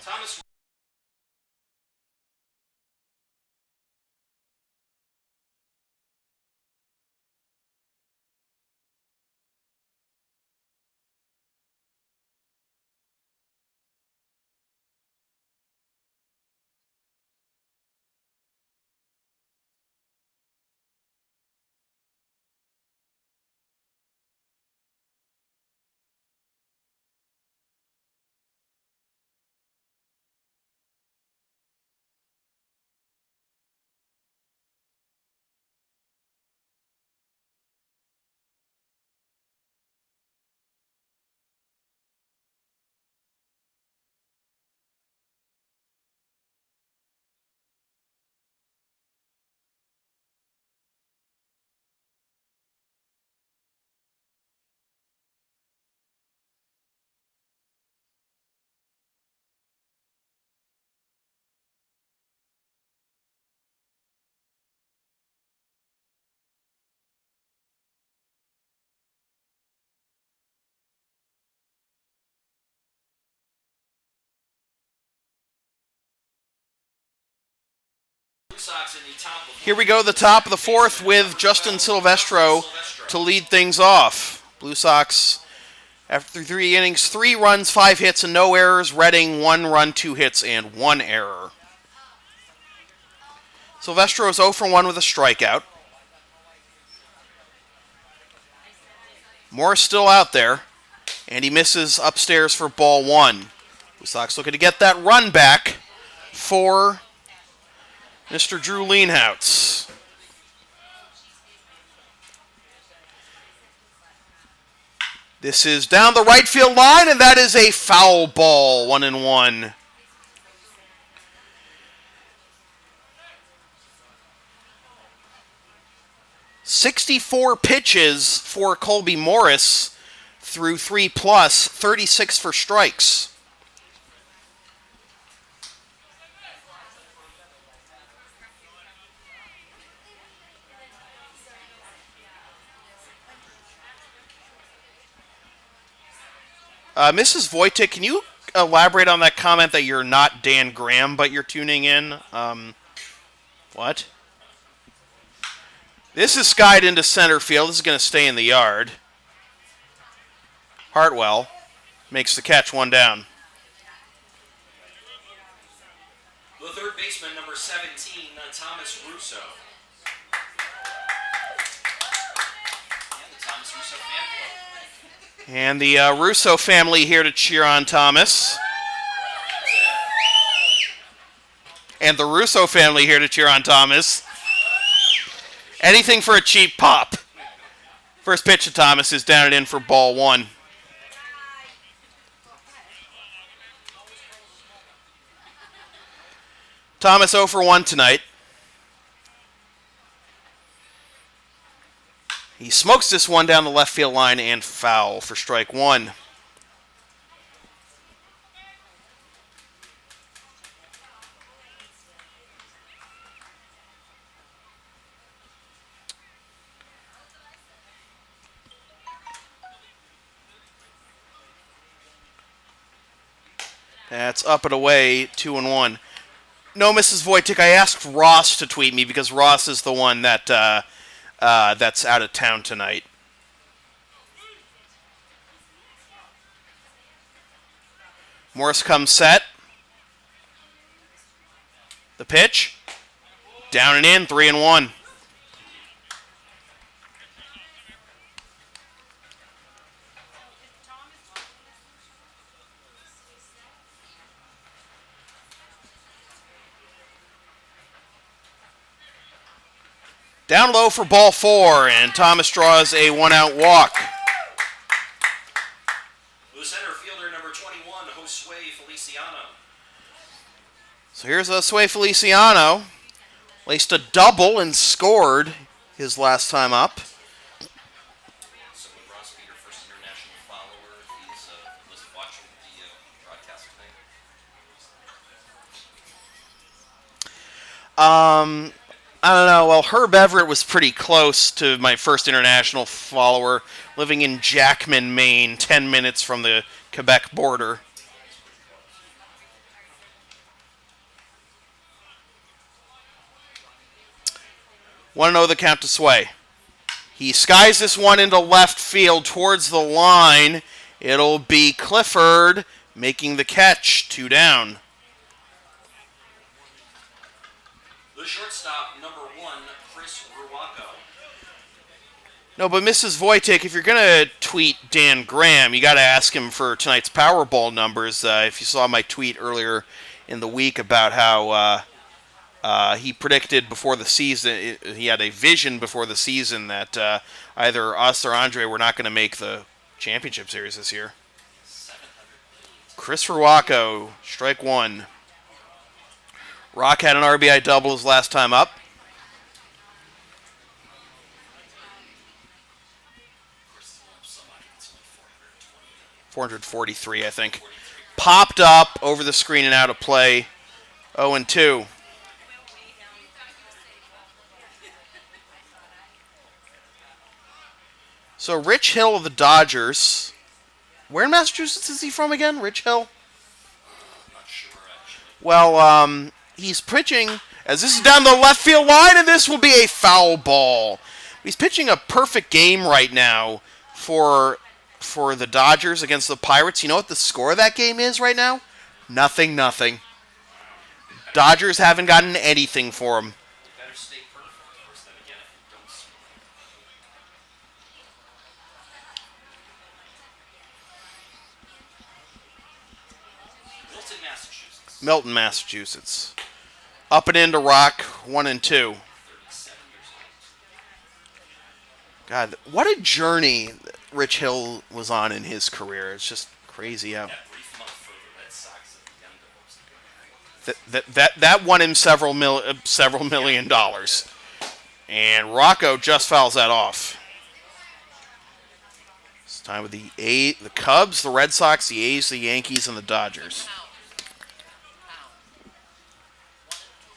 Here we go, the top of the fourth with Justin Silvestro to lead things off. Blue Sox, after 3 innings, 3 runs, 5 hits, and no errors. Reading, 1 run, 2 hits, and 1 error. Silvestro is 0 for 1 with a strikeout. Moore's still out there, and he misses upstairs for ball 1. Blue Sox looking to get that run back for Mr. Drew Leenhouts. This is down the right field line, and that is a foul ball, 1-1. "64 pitches for Colby Morris through 3+, 36 for strikes. Mrs. Wojcik, can you elaborate on that comment that you're not Dan Graham, but you're tuning in? What? This is skied into center field. This is going to stay in the yard. Hartwell makes the catch, one down. The third baseman, number 17, Thomas Russo. And the Thomas Russo fan club. And the Russo family here to cheer on Thomas. And the Russo family here to cheer on Thomas. Anything for a cheap pop. First pitch to Thomas is down and in for ball one. Thomas 0 for 1 tonight. He smokes this one down the left field line and foul for strike one. That's up and away, 2-1. No, Mrs. Wojcik, I asked Ross to tweet me because Ross is the one that that's out of town tonight. Morris comes set. The pitch. Down and in, 3-1. Down low for ball four, and Thomas draws a one-out walk. The center fielder, number 21, Josue Feliciano. So here's Josue Feliciano. Laced a double and scored his last time up. So would Ross be your first international follower if he's was watching the broadcast tonight? I don't know. Well, Herb Everett was pretty close to my first international follower, living in Jackman, Maine, 10 minutes from the Quebec border. Want to know the count to Sway. He skies this one into left field towards the line. It'll be Clifford making the catch, 2 down. The shortstop, number 1, Chris Ruwaco. No, but Mrs. Wojcik, if you're going to tweet Dan Graham, you got to ask him for tonight's Powerball numbers. If you saw my tweet earlier in the week about how he predicted before the season, he had a vision before the season that either us or Andre were not going to make the championship series this year. Chris Ruwaco, strike one. Rock had an RBI double his last time up. 443, I think. Popped up over the screen and out of play. 0-2. So Rich Hill of the Dodgers. Where in Massachusetts is he from again? Rich Hill? Not sure, actually. Well, he's pitching, as this is down the left field line, and this will be a foul ball. He's pitching a perfect game right now for the Dodgers against the Pirates. You know what the score of that game is right now? 0-0. Dodgers haven't gotten anything for him. Better stay perfect, of course, then again, if you don't score. Milton, Massachusetts. Milton, Massachusetts. Up and into Rock, 1-2. 37 years old. God, what a journey Rich Hill was on in his career. It's just crazy how That brief month for the Red Sox at the end of that won him several $1 million. And Rocco just fouls that off. It's time with the Cubs, the Red Sox, the A's, the Yankees, and the Dodgers. It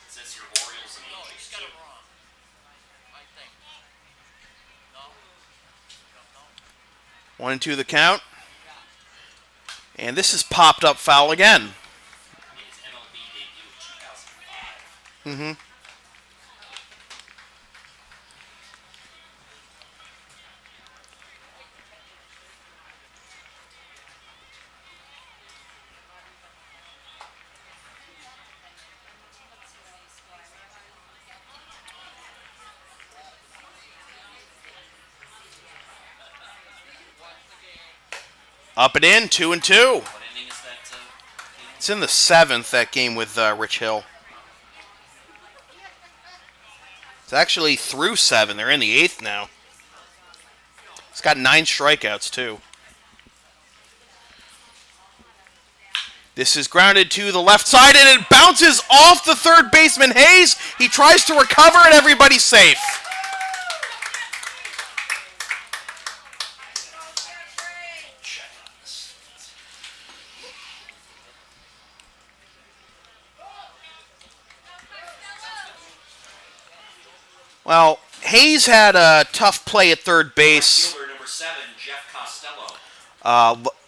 says here Orioles and Angels, too. 1-2 the count. And this is popped up foul again. In his MLB debut of 2005. Mm-hmm. Up and in, 2-2. What inning is that? It's in the 7th, that game with Rich Hill. It's actually through 7. They're in the 8th now. It's got 9 strikeouts, too. This is grounded to the left side, and it bounces off the third baseman, Hayes. He tries to recover, and everybody's safe. Well, Hayes had a tough play at third base Number 7, Jeff Costello.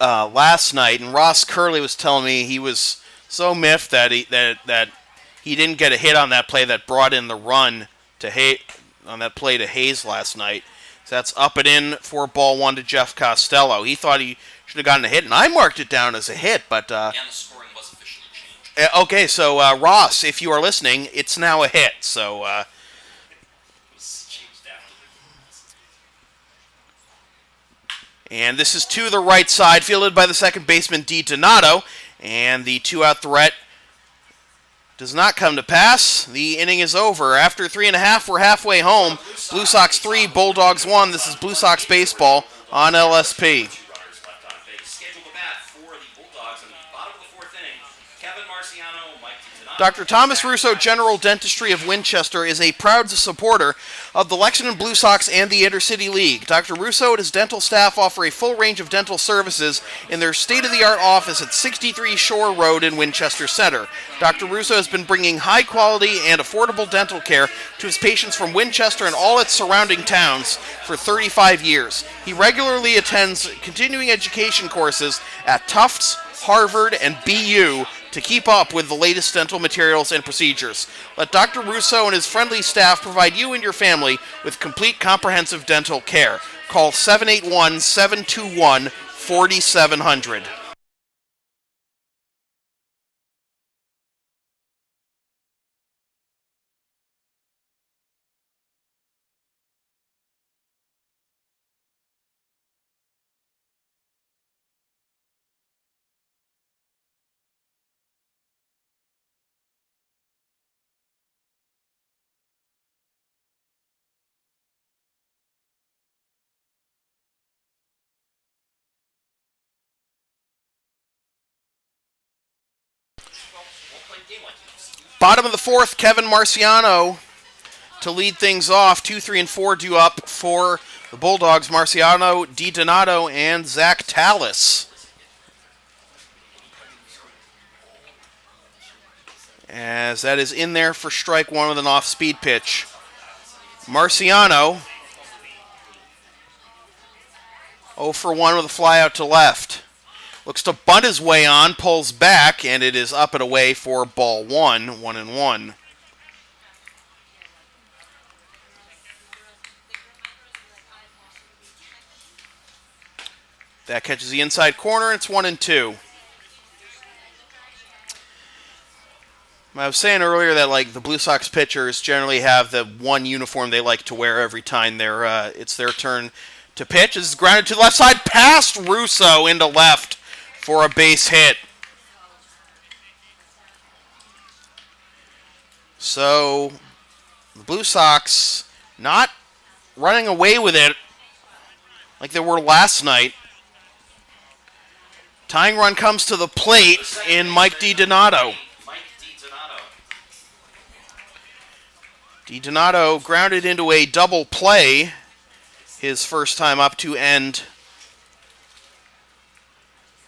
last night, and Ross Curley was telling me he was so miffed that he didn't get a hit on that play that brought in the run to Hayes last night. So that's up and in for ball 1 to Jeff Costello. He thought he should have gotten a hit, and I marked it down as a hit, but And the scoring was officially changed. okay. So Ross, if you are listening, it's now a hit. So. And this is to the right side, fielded by the second baseman, DiDonato. And the 2-out threat does not come to pass. The inning is over. After 3.5, we're halfway home. Blue Sox 3, Bulldogs 1. This is Blue Sox baseball on LSP. Scheduled to bat for the Bulldogs in the bottom of the 4th inning. Kevin Marciano, Mike DiDonato. Dr. Thomas Russo General Dentistry of Winchester is a proud supporter of the Lexington Blue Sox and the Intercity League. Dr. Russo and his dental staff offer a full range of dental services in their state-of-the-art office at 63 Shore Road in Winchester Center. Dr. Russo has been bringing high-quality and affordable dental care to his patients from Winchester and all its surrounding towns for 35 years. He regularly attends continuing education courses at Tufts, Harvard, and BU to keep up with the latest dental materials and procedures. Let Dr. Russo and his friendly staff provide you and your family with complete comprehensive dental care. Call 781-721-4700. Bottom of the 4th, Kevin Marciano to lead things off. 2, 3, and 4 due up for the Bulldogs. Marciano, DiDonato, and Zach Tallis. As that is in there for strike 1 with an off-speed pitch. Marciano, 0 for 1 with a fly out to left. Looks to bunt his way on, pulls back, and it is up and away for ball 1, 1-1. That catches the inside corner, it's 1-2. I was saying earlier that the Blue Sox pitchers generally have the one uniform they like to wear every time it's their turn to pitch. This is grounded to the left side, past Russo into left for a base hit. So, the Blue Sox not running away with it like they were last night. Tying run comes to the plate in Mike DiDonato. DiDonato grounded into a double play his first time up to end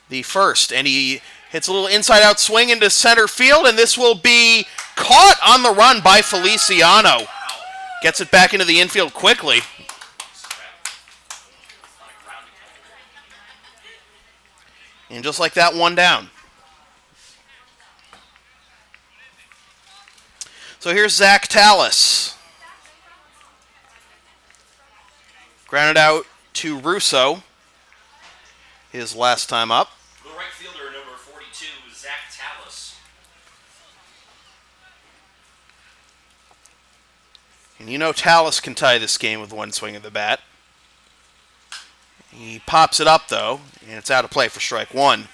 the first. And he hits a little inside-out swing into center field, and this will be caught on the run by Feliciano. Gets it back into the infield quickly. And just like that, one down. So here's Zach Tallis. Grounded out to Russo. His last time up. The right fielder, number 42, Zach Tallis. And you know Tallis can tie this game with one swing of the bat. He pops it up, though, and it's out of play for strike one.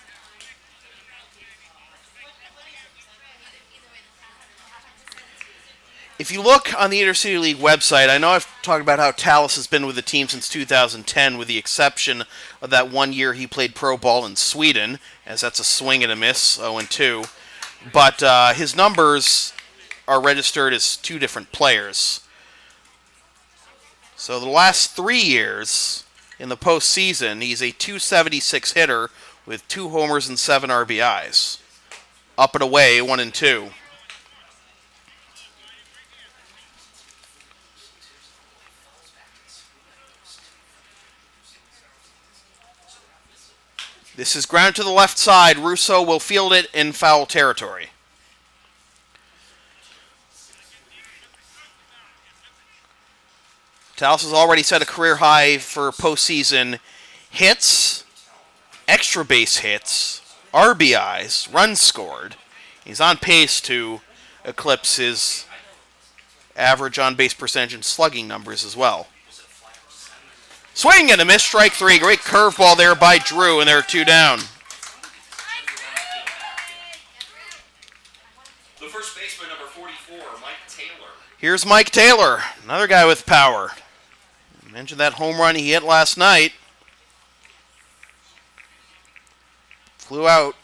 If you look on the Intercity League website, I know I've talked about how Tallis has been with the team since 2010, with the exception of that 1 year he played pro ball in Sweden, as that's a swing and a miss, 0-2. But his numbers are registered as two different players. So the last 3 years in the postseason, he's a .276 hitter with 2 homers and 7 RBIs. Up and away, 1-2. This is ground to the left side. Russo will field it in foul territory. Tallis has already set a career high for postseason hits, extra base hits, RBIs, runs scored. He's on pace to eclipse his average on-base percentage and slugging numbers as well. Swing and a miss, strike three. Great curveball there by Drew, and they're 2 down. The first baseman, number 44, Mike Taylor. Here's Mike Taylor, another guy with power. I mentioned that home run he hit last night. Flew out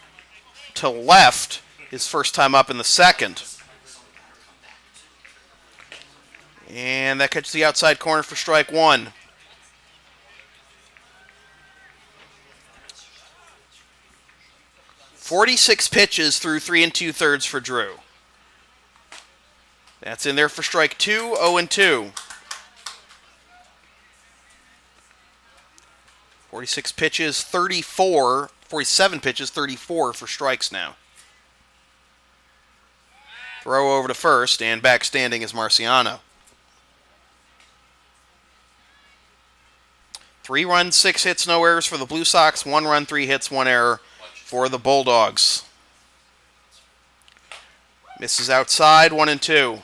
to left his first time up in the second. And that catches the outside corner for strike one. .46 pitches through 3 2/3 for Drew. That's in there for strike two, 0-2. 46 pitches, 47 pitches, 34 for strikes now. Throw over to first, and back standing is Marciano. 3 runs, 6 hits, no errors for the Blue Sox. 1 run, 3 hits, 1 error for the Bulldogs. Misses outside, 1-2.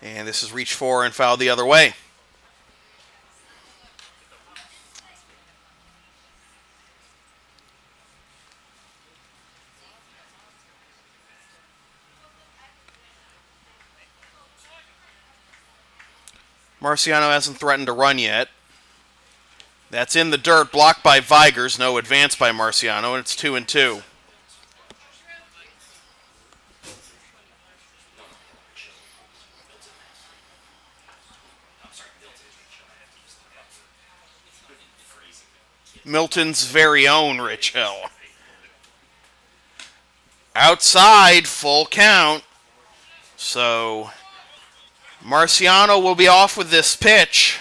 And this is reach for and foul the other way. Marciano hasn't threatened to run yet. That's in the dirt, blocked by Vigers. No advance by Marciano, and it's 2-2. Milton's very own Rich Hill. Outside, full count. So Marciano will be off with this pitch.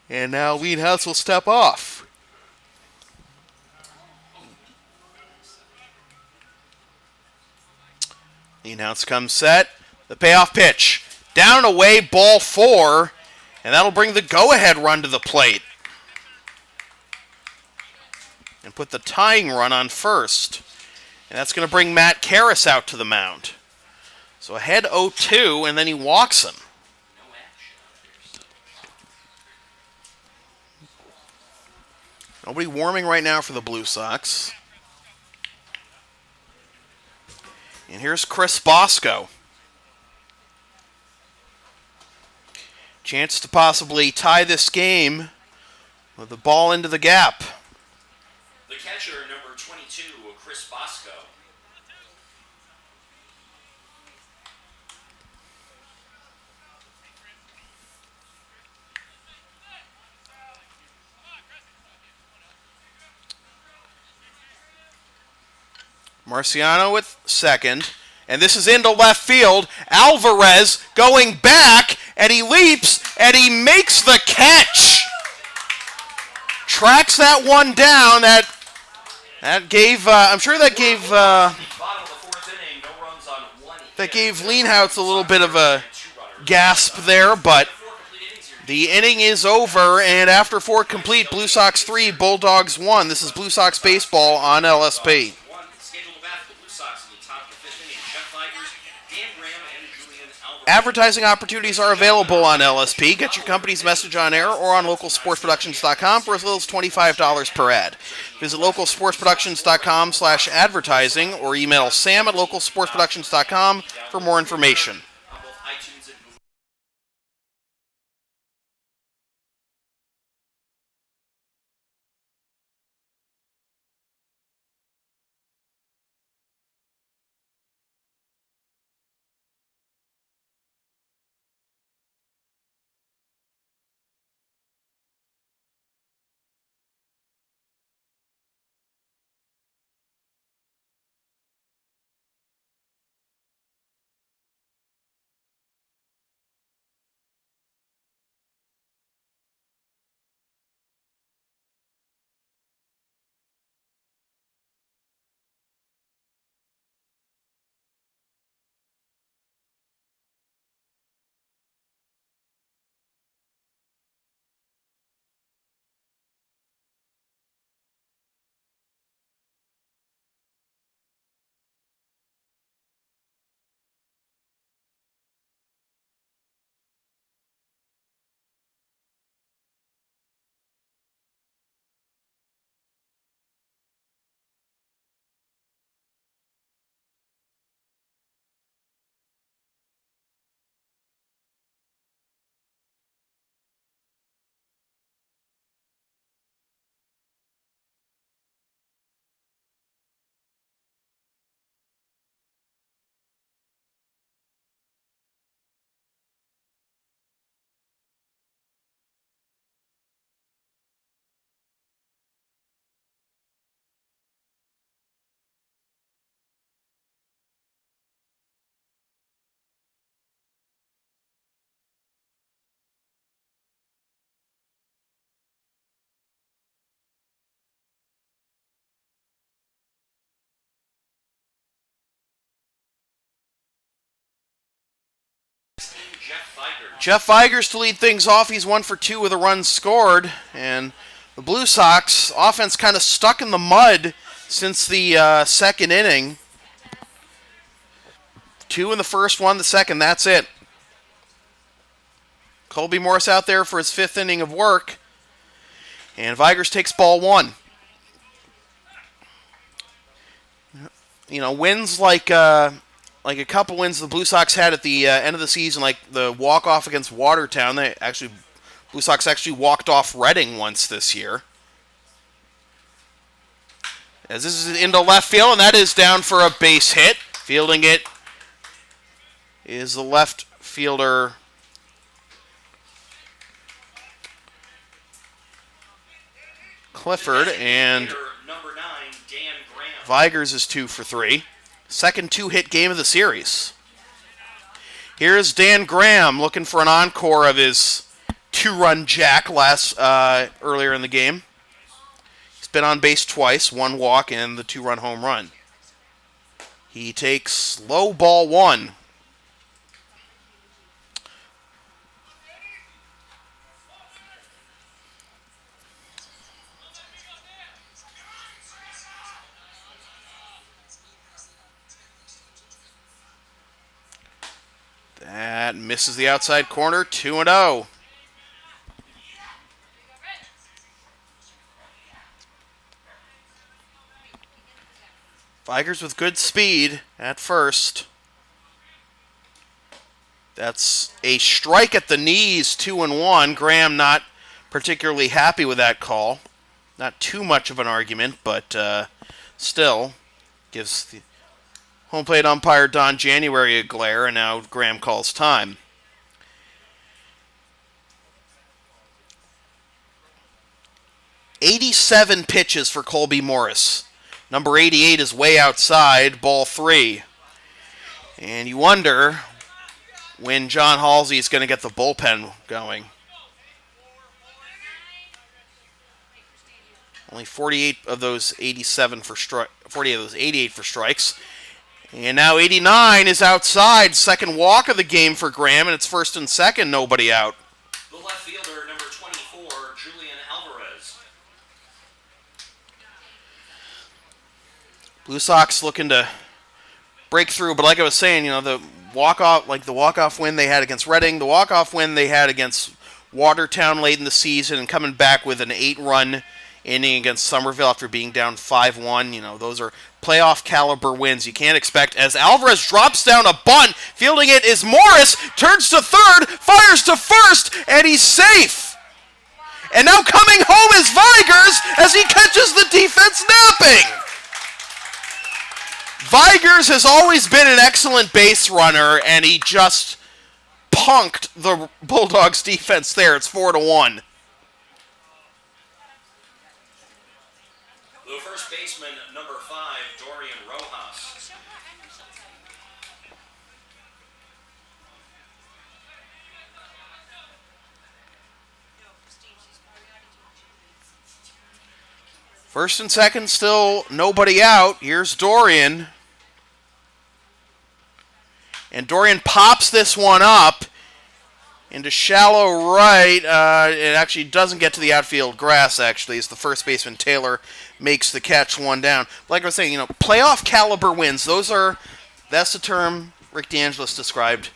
And now Leenhouts will step off. Leenhouts comes set. The payoff pitch. Down and away, ball 4. And that'll bring the go-ahead run to the plate. And put the tying run on first. And that's going to bring Matt Karras out to the mound. So ahead 0-2, and then he walks him. Nobody warming right now for the Blue Sox. And here's Chris Bosco. Chance to possibly tie this game with the ball into the gap. The catcher, number 22, Chris Bosco. Marciano with second. And this is into left field. Alvarez going back, and he leaps, and he makes the catch. Tracks that one down. That gave, I'm sure that gave, that gave Leenhouts a little bit of a gasp there, but the inning is over, and after 4 complete, Blue Sox 3, Bulldogs 1. This is Blue Sox baseball on LSP. Advertising opportunities are available on LSP. Get your company's message on air or on localsportsproductions.com for as little as $25 per ad. Visit localsportsproductions.com/advertising or email sam@localsportsproductions.com for more information. Jeff Vigers to lead things off. He's 1 for 2 with a run scored. And the Blue Sox offense kind of stuck in the mud since the second inning. 2 in the first, 1 the second. That's it. Colby Morris out there for his 5th inning of work. And Vigers takes ball 1. You know, wins like a couple wins the Blue Sox had at the end of the season, like the walk-off against Watertown. Blue Sox actually walked off Reading once this year. As this is into left field, and that is down for a base hit. Fielding it is the left fielder Clifford, and Vigers is 2 for 3. Second 2-hit game of the series. Here's Dan Graham looking for an encore of his 2-run jack earlier in the game. He's been on base twice, 1 walk and the 2-run home run. He takes low ball 1. That misses the outside corner, 2-0. Vigers with good speed at first. That's a strike at the knees, 2-1. Graham not particularly happy with that call. Not too much of an argument, but still gives the home plate umpire Don January a glare, and now Graham calls time. "87 pitches for Colby Morris. Number 88 is way outside, ball 3. And you wonder when John Halsey is going to get the bullpen going. Only 48 of those 88 for strikes. And now 89 is outside. Second walk of the game for Graham, and it's first and second, nobody out. The left fielder, number 24, Julian Alvarez. Blue Sox looking to break through, but like I was saying, the walk-off win they had against Reading, the walk-off win they had against Watertown late in the season, and coming back with an 8-run inning against Somerville after being down 5-1. Those are playoff caliber wins. You can't expect, as Alvarez drops down a bunt, fielding it is Morris, turns to third, fires to first, and he's safe. And now coming home is Vigers as he catches the defense napping. Vigers has always been an excellent base runner, and he just punked the Bulldogs defense there. It's 4-1. The first baseman, number 5, Dorian Rojas. First and second, still nobody out. Here's Dorian. And Dorian pops this one up into shallow right. It actually doesn't get to the outfield grass, actually, as the first baseman, Taylor, makes the catch, one down. Like I was saying, playoff caliber wins. That's the term Rick DeAngelis described,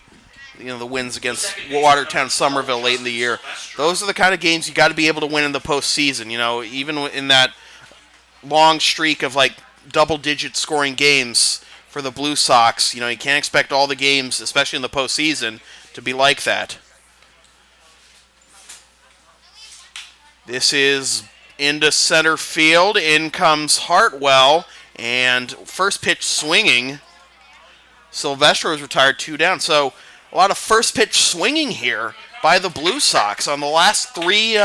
the wins against Watertown, Somerville late in the year. Those are the kind of games you got to be able to win in the postseason. Even in that long streak of double-digit scoring games for the Blue Sox, you can't expect all the games, especially in the postseason, to be like that. This is into center field. In comes Hartwell, and first pitch swinging. Silvestro is retired, 2 down. So a lot of first pitch swinging here by the Blue Sox on the last three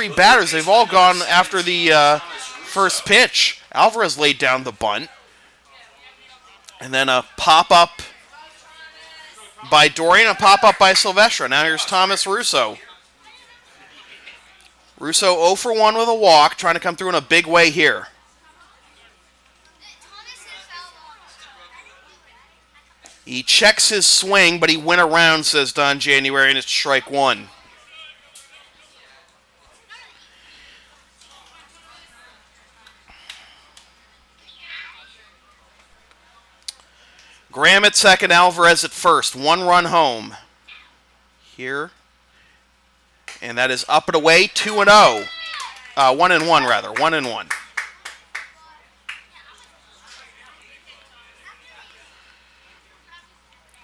batters. They've all gone after the first pitch. Alvarez laid down the bunt. And then a pop-up by Dorian, a pop-up by Silvestro. Now here's Thomas Russo. Russo 0 for 1 with a walk, trying to come through in a big way here. He checks his swing, but he went around, says Don January, and it's strike 1. Graham at second, Alvarez at first. 1 run home. Here. And that is up and away, 2-0. 1-1 rather, 1-1.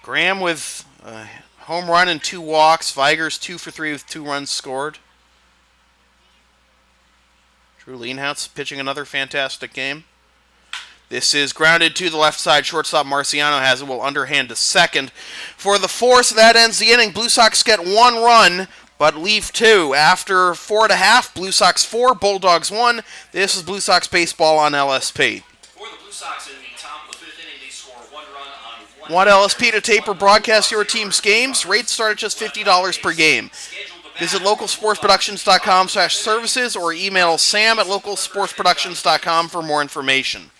Graham with a home run and 2 walks. Vigers 2 for 3 with 2 runs scored. Drew Leenhouts pitching another fantastic game. This is grounded to the left side. Shortstop Marciano has it. Will underhand to second. For the force, that ends the inning. Blue Sox get 1 run, but leave 2. After 4.5, Blue Sox 4, Bulldogs 1. This is Blue Sox baseball on LSP. For the Blue Sox in the top of the 5th inning, they score 1 run on 1. Want LSP to tape or broadcast your team's games? Rates start at just $50 per game. Visit localsportsproductions.com/services or email sam@localsportsproductions.com for more information.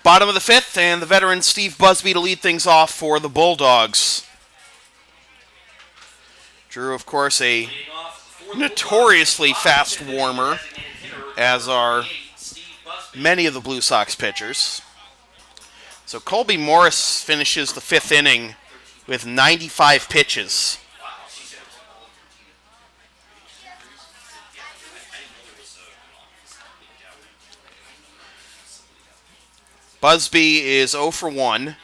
Bottom of the 5th, and the veteran Steve Busby to lead things off for the Bulldogs. Drew, of course, a notoriously fast warmer, as are many of the Blue Sox pitchers. So Colby Morris finishes the 5th inning with 95 pitches. Busby is 0 for 1,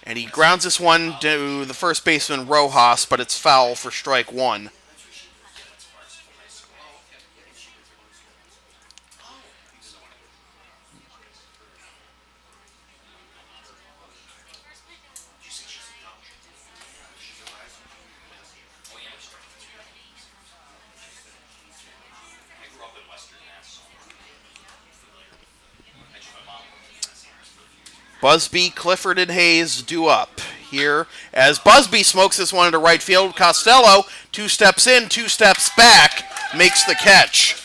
and he grounds this one to the first baseman Rojas, but it's foul for strike one. Busby, Clifford, and Hayes due up here as Busby smokes this one into right field. Costello, 2 steps in, 2 steps back, makes the catch.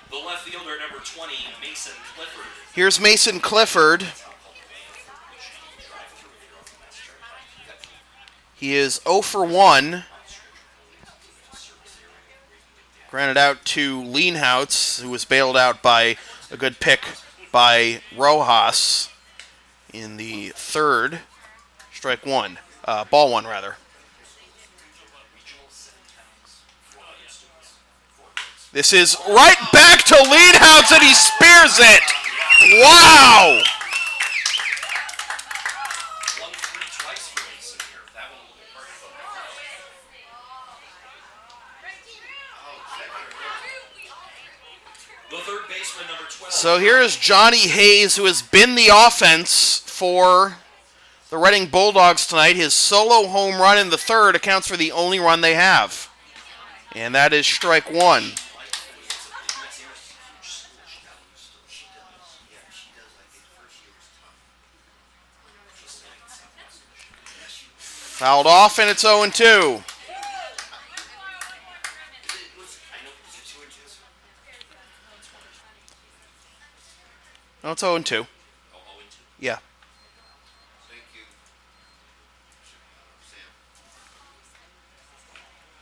The left fielder, number 20, Mason Clifford. Here's Mason Clifford. He is 0 for 1. Grounded out to Leenhouts, who was bailed out by a good pick by Rojas in the third. Strike one. Ball one, rather. This is right back to Leenhouts, and he spears it! Wow! The third baseman, number 12. So here is Johnny Hayes, who has been the offense for the Reading Bulldogs tonight. His solo home run in the third accounts for the only run they have. And that is strike one. Fouled off, and it's 0-2. No, it's 0-2. Yeah.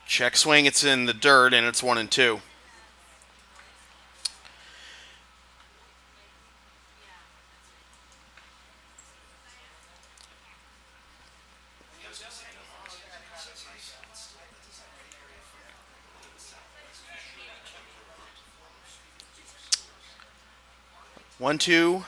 Check swing, it's in the dirt, and it's 1-2. One, two.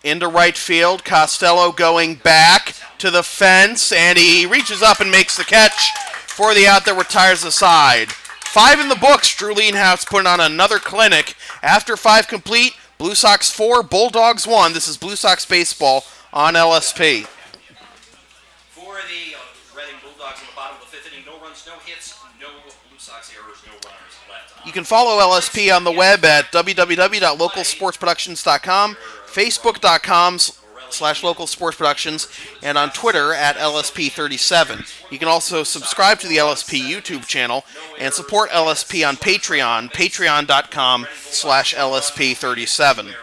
Into right field. Costello going back to the fence, and he reaches up and makes the catch for the out that retires the side. 5 in the books. Drew Leenhouts putting on another clinic. After 5 complete, Blue Sox 4, Bulldogs 1. This is Blue Sox baseball on LSP. For the Reading Bulldogs in the bottom of the 5th inning, no runs, no hits, no Blue Sox errors, no runners left. You can follow LSP on the web at www.localsportsproductions.com, facebook.com/localsportsproductions, and on Twitter at LSP37. You can also subscribe to the LSP YouTube channel and support LSP on Patreon, patreon.com/LSP37.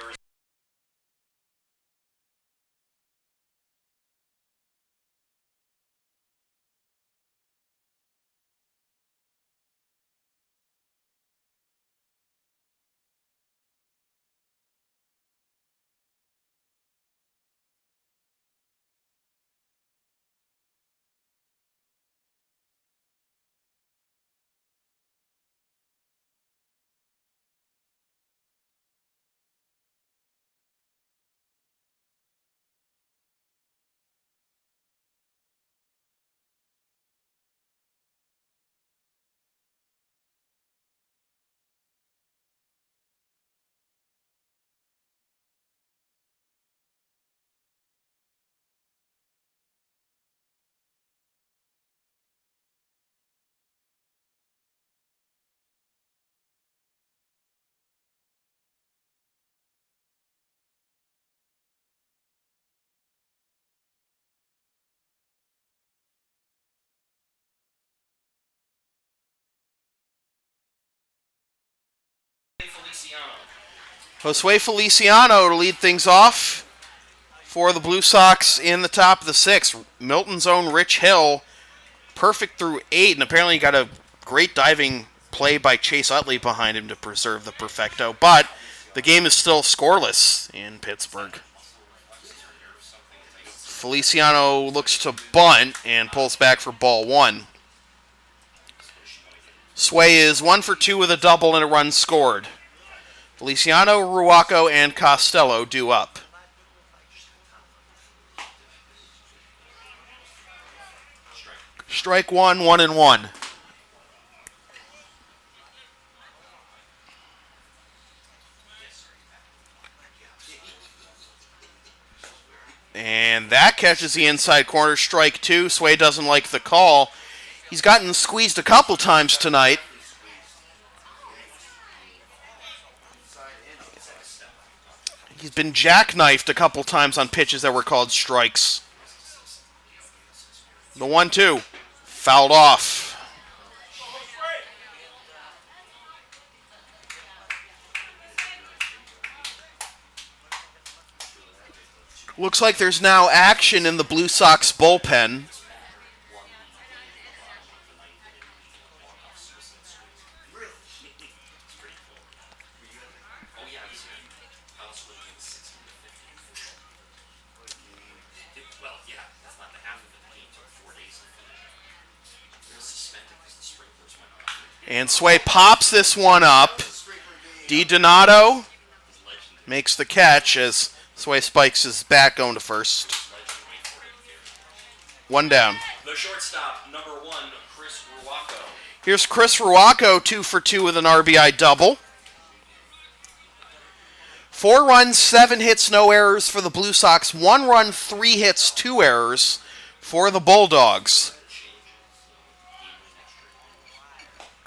Josue Feliciano to lead things off for the Blue Sox in the top of the 6th. Milton's own Rich Hill, perfect through 8, and apparently got a great diving play by Chase Utley behind him to preserve the perfecto. But the game is still scoreless in Pittsburgh. Feliciano looks to bunt and pulls back for ball 1. Sway is 1 for 2 with a double and a run scored. Feliciano, Ruaco, and Costello due up. Strike one, 1-1. And that catches the inside corner. Strike two. Sway doesn't like the call. He's gotten squeezed a couple times tonight. He's been jackknifed a couple times on pitches that were called strikes. The 1-2. Fouled off. Looks like there's now action in the Blue Sox bullpen. And Sway pops this one up. DiDonato makes the catch as Sway spikes his bat going to first. One down. The shortstop, number 1, Chris Ruaco. Here's Chris Ruaco, 2 for 2 with an RBI double. 4 runs, 7 hits, no errors for the Blue Sox. 1 run, 3 hits, 2 errors for the Bulldogs.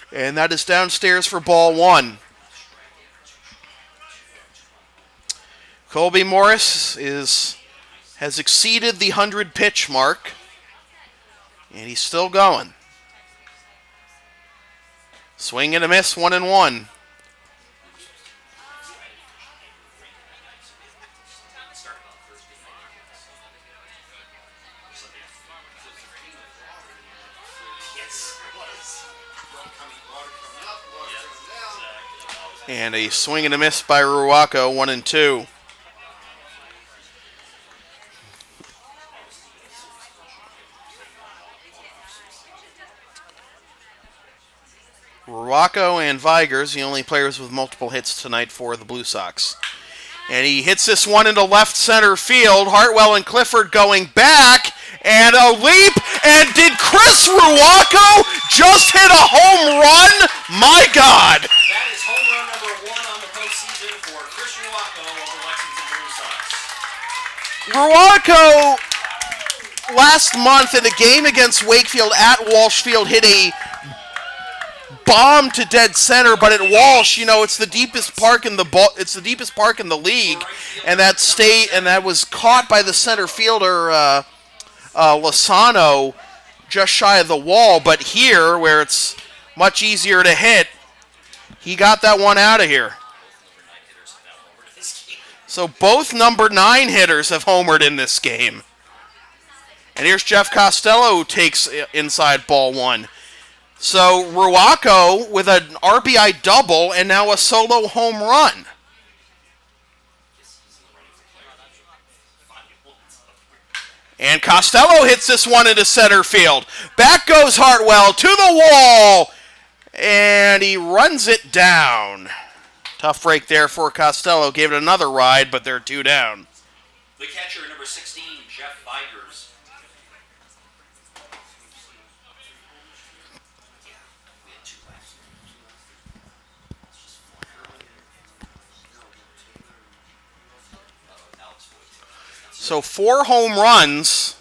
And that is downstairs for ball 1. Colby Morris has exceeded the 100 pitch mark. And he's still going. Swing and a miss, 1-1. And a swing and a miss by Ruaco, 1-2. Ruaco and Vigers, the only players with multiple hits tonight for the Blue Sox. And he hits this one into left center field. Hartwell and Clifford going back. And a leap. And did Chris Ruaco just hit a home run? My God. That is home run number 1 on the postseason for Chris Ruaco of the Lexington Blue Sox. Ruaco, last month in a game against Wakefield at Walsh Field, hit a bomb to dead center, but at Walsh, it's the deepest park in the league, and that was caught by the center fielder Lozano just shy of the wall. But here, where it's much easier to hit, he got that one out of here. So both number 9 hitters have homered in this game. And here's Jeff Costello, who takes inside ball 1. So Ruaco with an RBI double and now a solo home run. And Costello hits this one into center field. Back goes Hartwell to the wall. And he runs it down. Tough break there for Costello. Gave it another ride, but they're 2 down. The catcher, number 16, Jeff Vigers. So 4 home runs.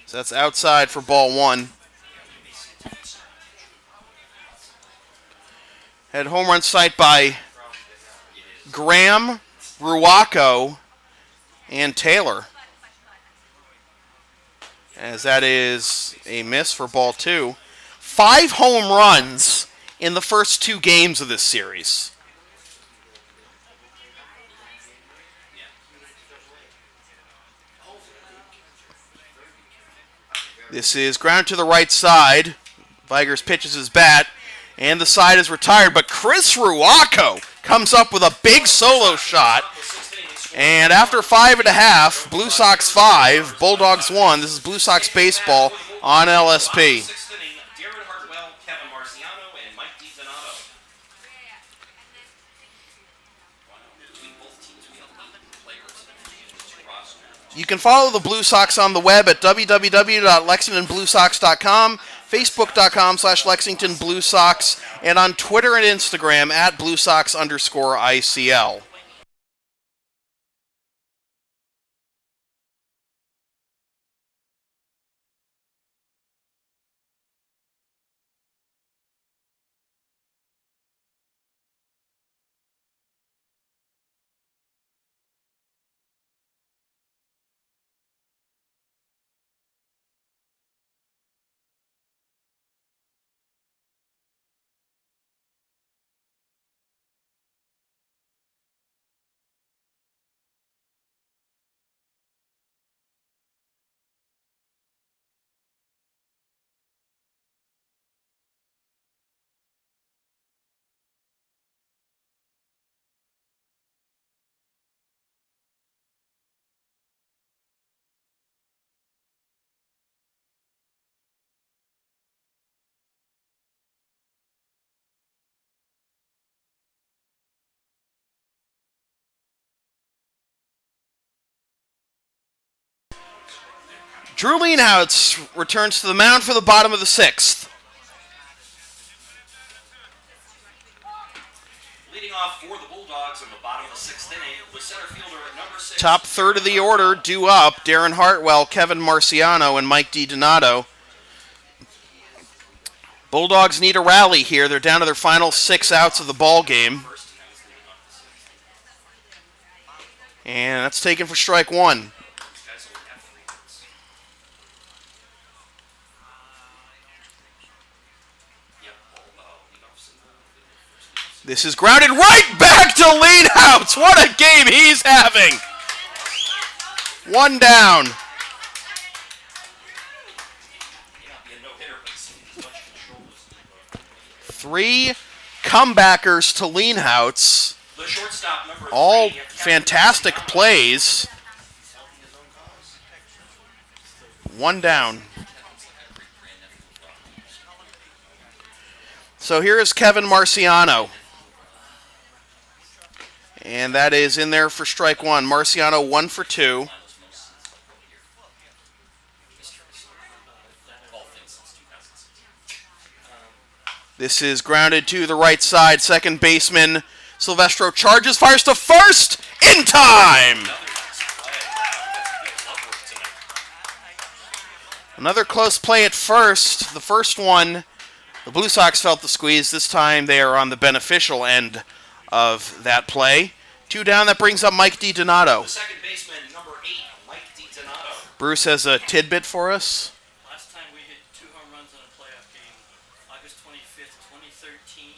So that's outside for ball 1. Had home run sight by Graham, Ruaco, and Taylor. As that is a miss for ball 2. 5 home runs in the first 2 games of this series. This is ground to the right side. Vigers pitches his bat, and the side is retired. But Chris Ruaco comes up with a big solo shot. And after 5.5, Blue Sox 5, Bulldogs 1. This is Blue Sox baseball on LSP. Sixth inning, Darren Hartwell, Kevin Marciano, and Mike DiDonato. Between both teams, we have 8 players in the two rosters. You can follow the Blue Sox on the web at www.lexingtonbluesox.com, facebook.com/Lexington Blue Sox, and on Twitter and Instagram at BlueSox_ICL. Drew Leenhouts returns to the mound for the bottom of the 6th. Leading off for the Bulldogs in the bottom of the 6th inning was center fielder at number 6. Top third of the order due up, Darren Hartwell, Kevin Marciano, and Mike DiDonato. Bulldogs need a rally here. They're down to their final 6 outs of the ball game. And that's taken for strike 1. This is grounded right back to Leenhouts. What a game he's having. 1 down. 3 comebackers to Leenhouts. The shortstop, number 3, All Kevin fantastic Marciano. plays. 1 down. So here is Kevin Marciano. And that is in there for strike 1. Marciano 1 for 2. This is grounded to the right side. Second baseman Silvestro charges, fires to first in time. Another close play at first. The first one, the Blue Sox felt the squeeze. This time they are on the beneficial end of that play. 2 down, that brings up Mike DiDonato. The second baseman, number 8, Mike DiDonato. Bruce has a tidbit for us. Last time we hit 2 home runs in a playoff game, August 25th, 2013,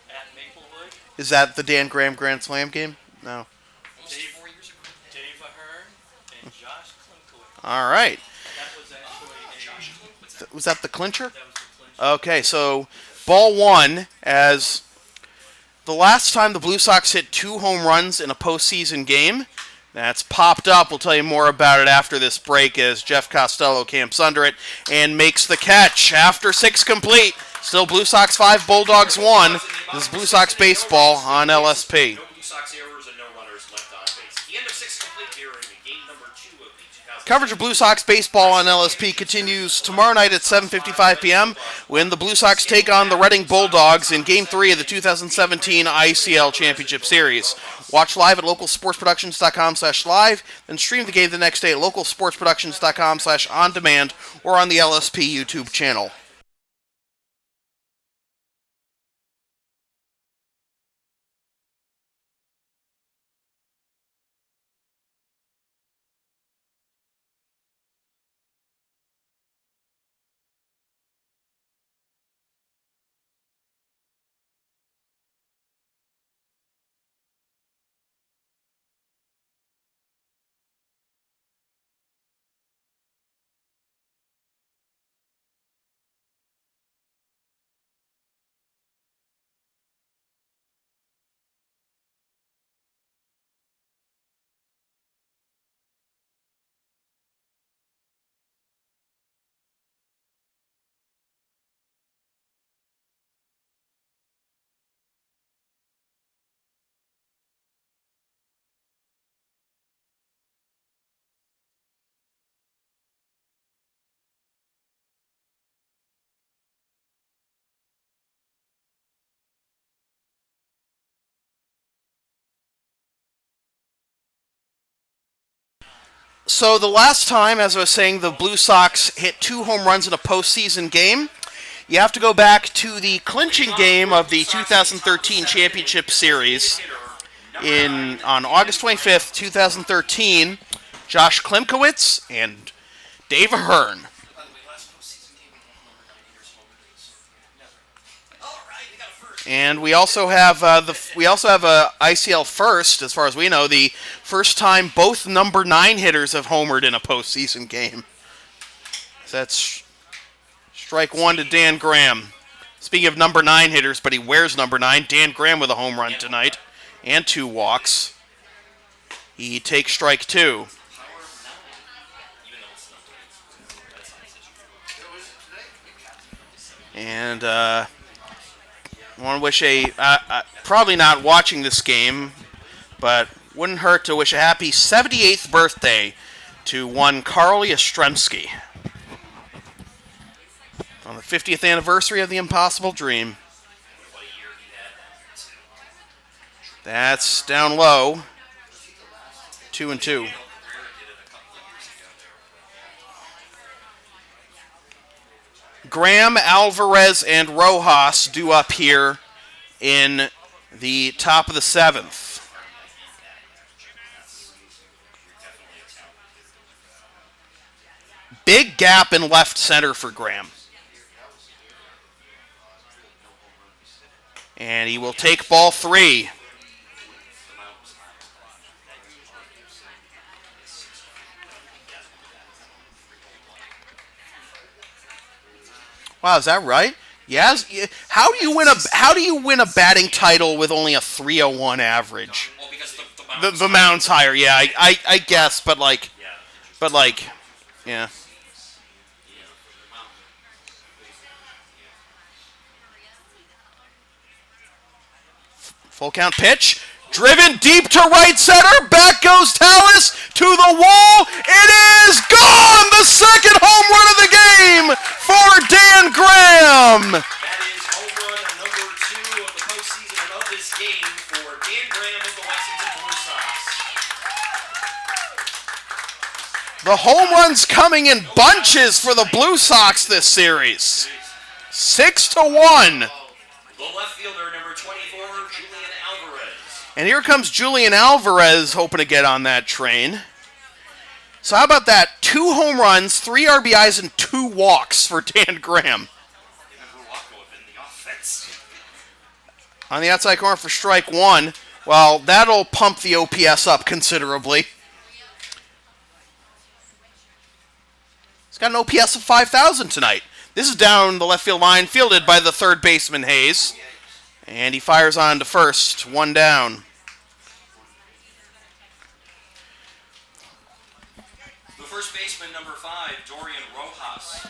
at Maplewood. Is that the Dan Graham Grand Slam game? No. Dave Ahern and Josh Klinkowicz. All right. That was actually Was that the clincher? that was the clincher. Okay, so ball 1 as the last time the Blue Sox hit 2 home runs in a postseason game. That's popped up. We'll tell you more about it after this break as Jeff Costello camps under it and makes the catch. After 6 complete, still Blue Sox 5, Bulldogs 1. This is Blue Sox baseball on LSP. No Blue Sox errors and no runners left on base. The end of 6 complete here in game number 2 of the 2000. Coverage of Blue Sox baseball on LSP continues tomorrow night at 7:55 p.m. when the Blue Sox take on the Reading Bulldogs in Game 3 of the 2017 ICL Championship Series. Watch live at localsportsproductions.com/live, then stream the game the next day at localsportsproductions.com/on-demand or on the LSP YouTube channel. So the last time, as I was saying, the Blue Sox hit 2 home runs in a postseason game, you have to go back to the clinching game of the 2013 Championship Series on August 25th, 2013. Josh Klimkowitz and Dave Ahern. And we also have a ICL first, as far as we know, the first time both number 9 hitters have homered in a postseason game. So that's strike 1 to Dan Graham. Speaking of number 9 hitters, but he wears number 9, Dan Graham with a home run tonight and 2 walks. He takes strike 2. And I want to wish probably not watching this game, but wouldn't hurt to wish a happy 78th birthday to one Carl Yastrzemski on the 50th anniversary of the Impossible Dream. That's down low, 2-2. Graham, Alvarez, and Rojas due up here in the top of the 7th. Big gap in left center for Graham. And he will take ball 3. Wow, is that right? Yes. How do you win a batting title with only a 301 average? Well, because The mound's higher. Yeah, I guess, but yeah. Full count pitch. Driven deep to right center. Back goes Tallis to the wall. It is gone! The second home run of the game for Dan Graham. that is home run number 2 of the postseason and of this game for Dan Graham of the Lexington Blue Sox. The home runs coming in bunches for the Blue Sox this series. 6-1. The left fielder, number 24, Julian Alvarez. And here comes Julian Alvarez hoping to get on that train. So how about that? 2 home runs, 3 RBIs, and 2 walks for Dan Graham. On the outside corner for strike 1. Well, that'll pump the OPS up considerably. He's got an OPS of 5,000 tonight. This is down the left field line, fielded by the third baseman, Hayes. And he fires on to first, 1 down. The first baseman, number 5, Dorian Rojas.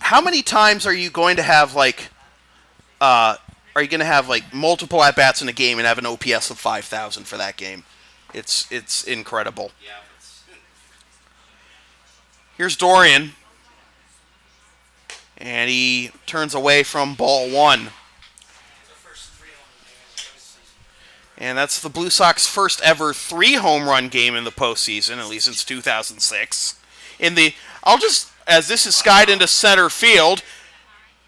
How many times are you going to have, multiple at-bats in a game and have an OPS of 5,000 for that game? It's incredible. Yeah. Here's Dorian. And he turns away from ball 1. And that's the Blue Sox first ever 3 home run game in the postseason, at least since 2006. As this is skied into center field,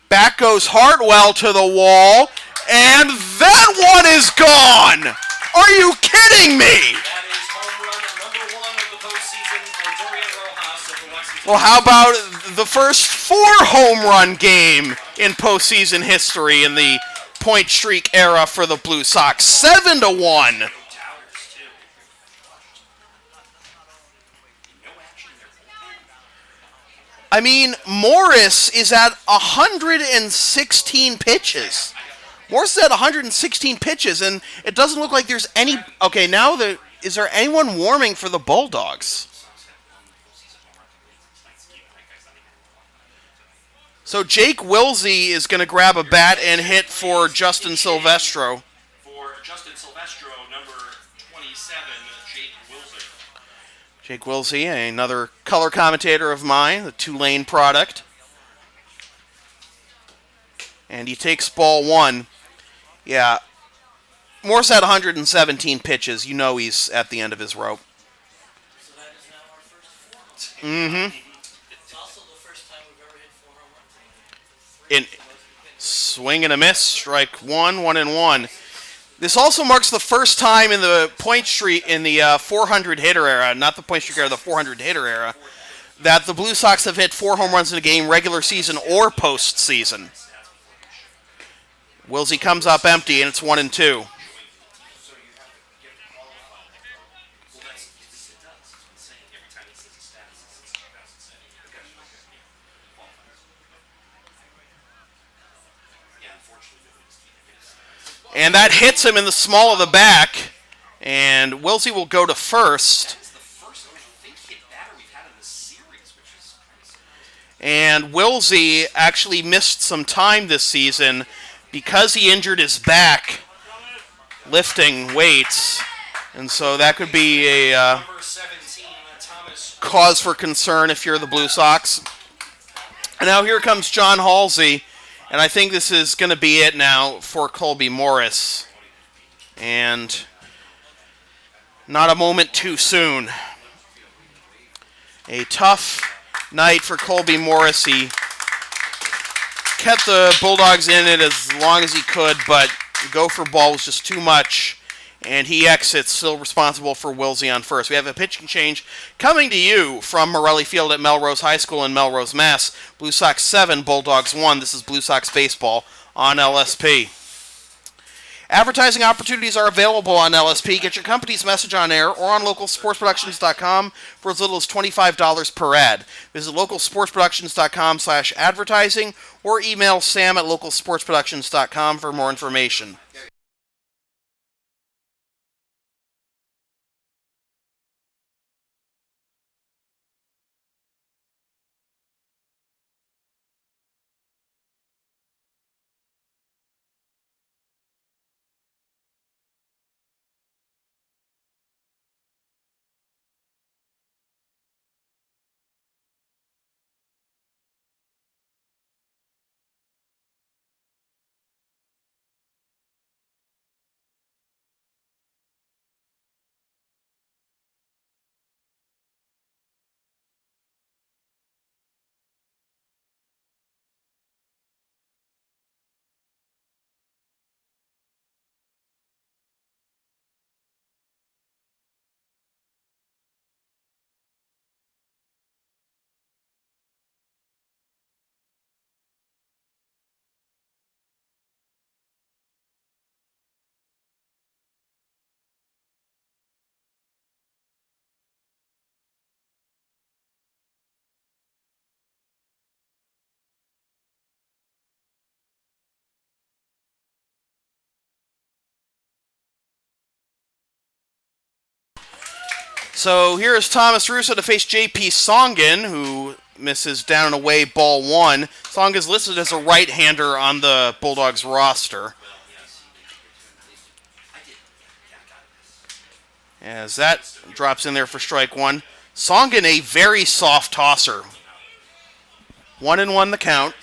back goes Hartwell to the wall, and that one is gone! Are you kidding me? That is home run number 1 of the postseason for Dorian Rojas of the Lexington. Well, how about the first 4 home run game in postseason history in the point streak era for the Blue Sox? 7-1. I mean, Morris is at 116 pitches. Morris is at 116 pitches, and it doesn't look like there's any... Okay, is there anyone warming for the Bulldogs? So Jake Wilsey is going to grab a bat and hit for Justin Silvestro. For Justin Silvestro, number 27, Jake Wilsey. Jake Wilsey, another color commentator of mine, the Tulane product. And he takes ball 1. Yeah. Morse had 117 pitches. You know he's at the end of his rope. So that is now Mm-hmm. It's also the first time we've ever hit 4 home runs. In swing and a miss, strike one, 1-1. This also marks the first time in the point streak in the 400 hitter era, not the point streak era, the 400 hitter era, that the Blue Sox have hit 4 home runs in a game, regular season or postseason. Wilsey comes up empty, and it's 1-2. And that hits him in the small of the back, and Wilsey will go to first. And Wilsey actually missed some time this season because he injured his back lifting weights. And so that could be a cause for concern if you're the Blue Sox. And now here comes John Halsey. And I think this is going to be it now for Colby Morris. And not a moment too soon. A tough night for Colby Morris. He kept the Bulldogs in it as long as he could, but the gopher ball was just too much. And he exits, still responsible for Wilsey on first. We have a pitching change coming to you from Morelli Field at Melrose High School in Melrose, Mass. Blue Sox 7, Bulldogs 1. This is Blue Sox Baseball on LSP. Advertising opportunities are available on LSP. Get your company's message on air or on localsportsproductions.com for as little as $25 per ad. Visit localsportsproductions.com/advertising or email sam@localsportsproductions.com for more information. So here is Thomas Russo to face J.P. Songen, who misses down and away ball 1. Songen is listed as a right-hander on the Bulldogs roster. As that drops in there for strike 1. Songen, a very soft tosser. 1-1 the count.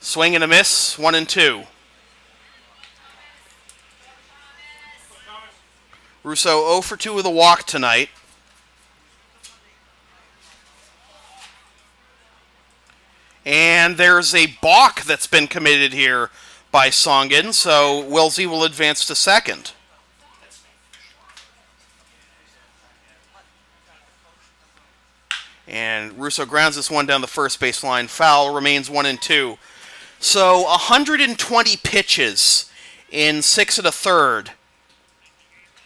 Swing and a miss, 1-2. Russo 0 for 2 with a walk tonight. And there's a balk that's been committed here by Songen, so Wilsey will advance to second. And Russo grounds this one down the first baseline. Foul, remains 1-2. So 120 pitches in 6 1/3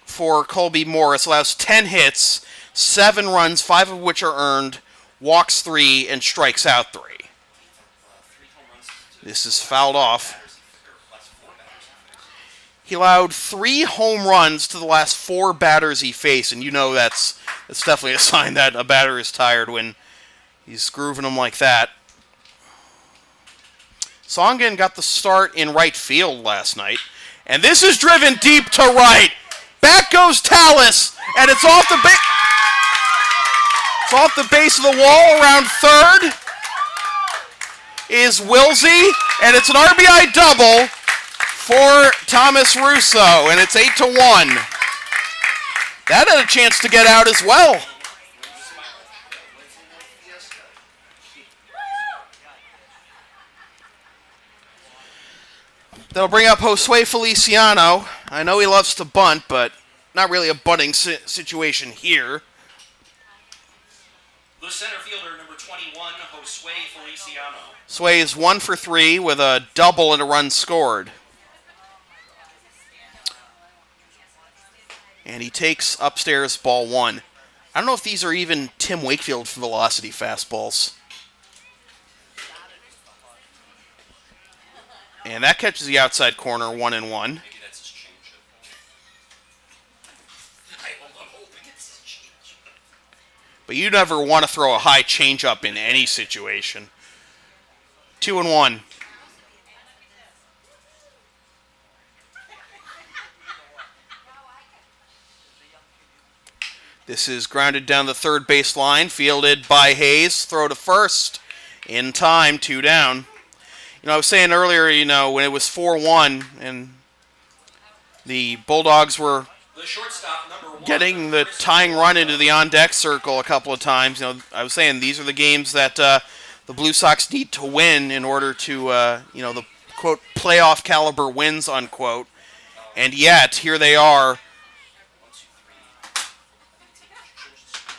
for Colby Morris, allows 10 hits, 7 runs, 5 of which are earned, walks 3, and strikes out 3. This is fouled off. He allowed 3 home runs to the last 4 batters he faced, and you know that's definitely a sign that a batter is tired when he's grooving them like that. Songen got the start in right field last night, and this is driven deep to right. Back goes Tallis, and it's off the base of the wall around third is Wilsey, and it's an RBI double for Thomas Russo, and it's 8-1. That had a chance to get out as well. That'll bring up Josue Feliciano. I know he loves to bunt, but not really a bunting situation here. The center fielder, number 21, Josue Feliciano. Sway is 1 for 3 with a double and a run scored. And he takes upstairs ball 1. I don't know if these are even Tim Wakefield velocity fastballs. And that catches the outside corner, 1-1. Maybe that's his changeup. I'm hoping it's his changeup. But you never want to throw a high changeup in any situation. 2-1. This is grounded down the third base line, fielded by Hayes. Throw to first. In time, 2 down. I was saying earlier, when it was 4-1 and the Bulldogs were the shortstop, number 1, getting the tying run into the on-deck circle a couple of times, I was saying these are the games that the Blue Sox need to win in order to, the quote playoff caliber wins unquote. And yet here they are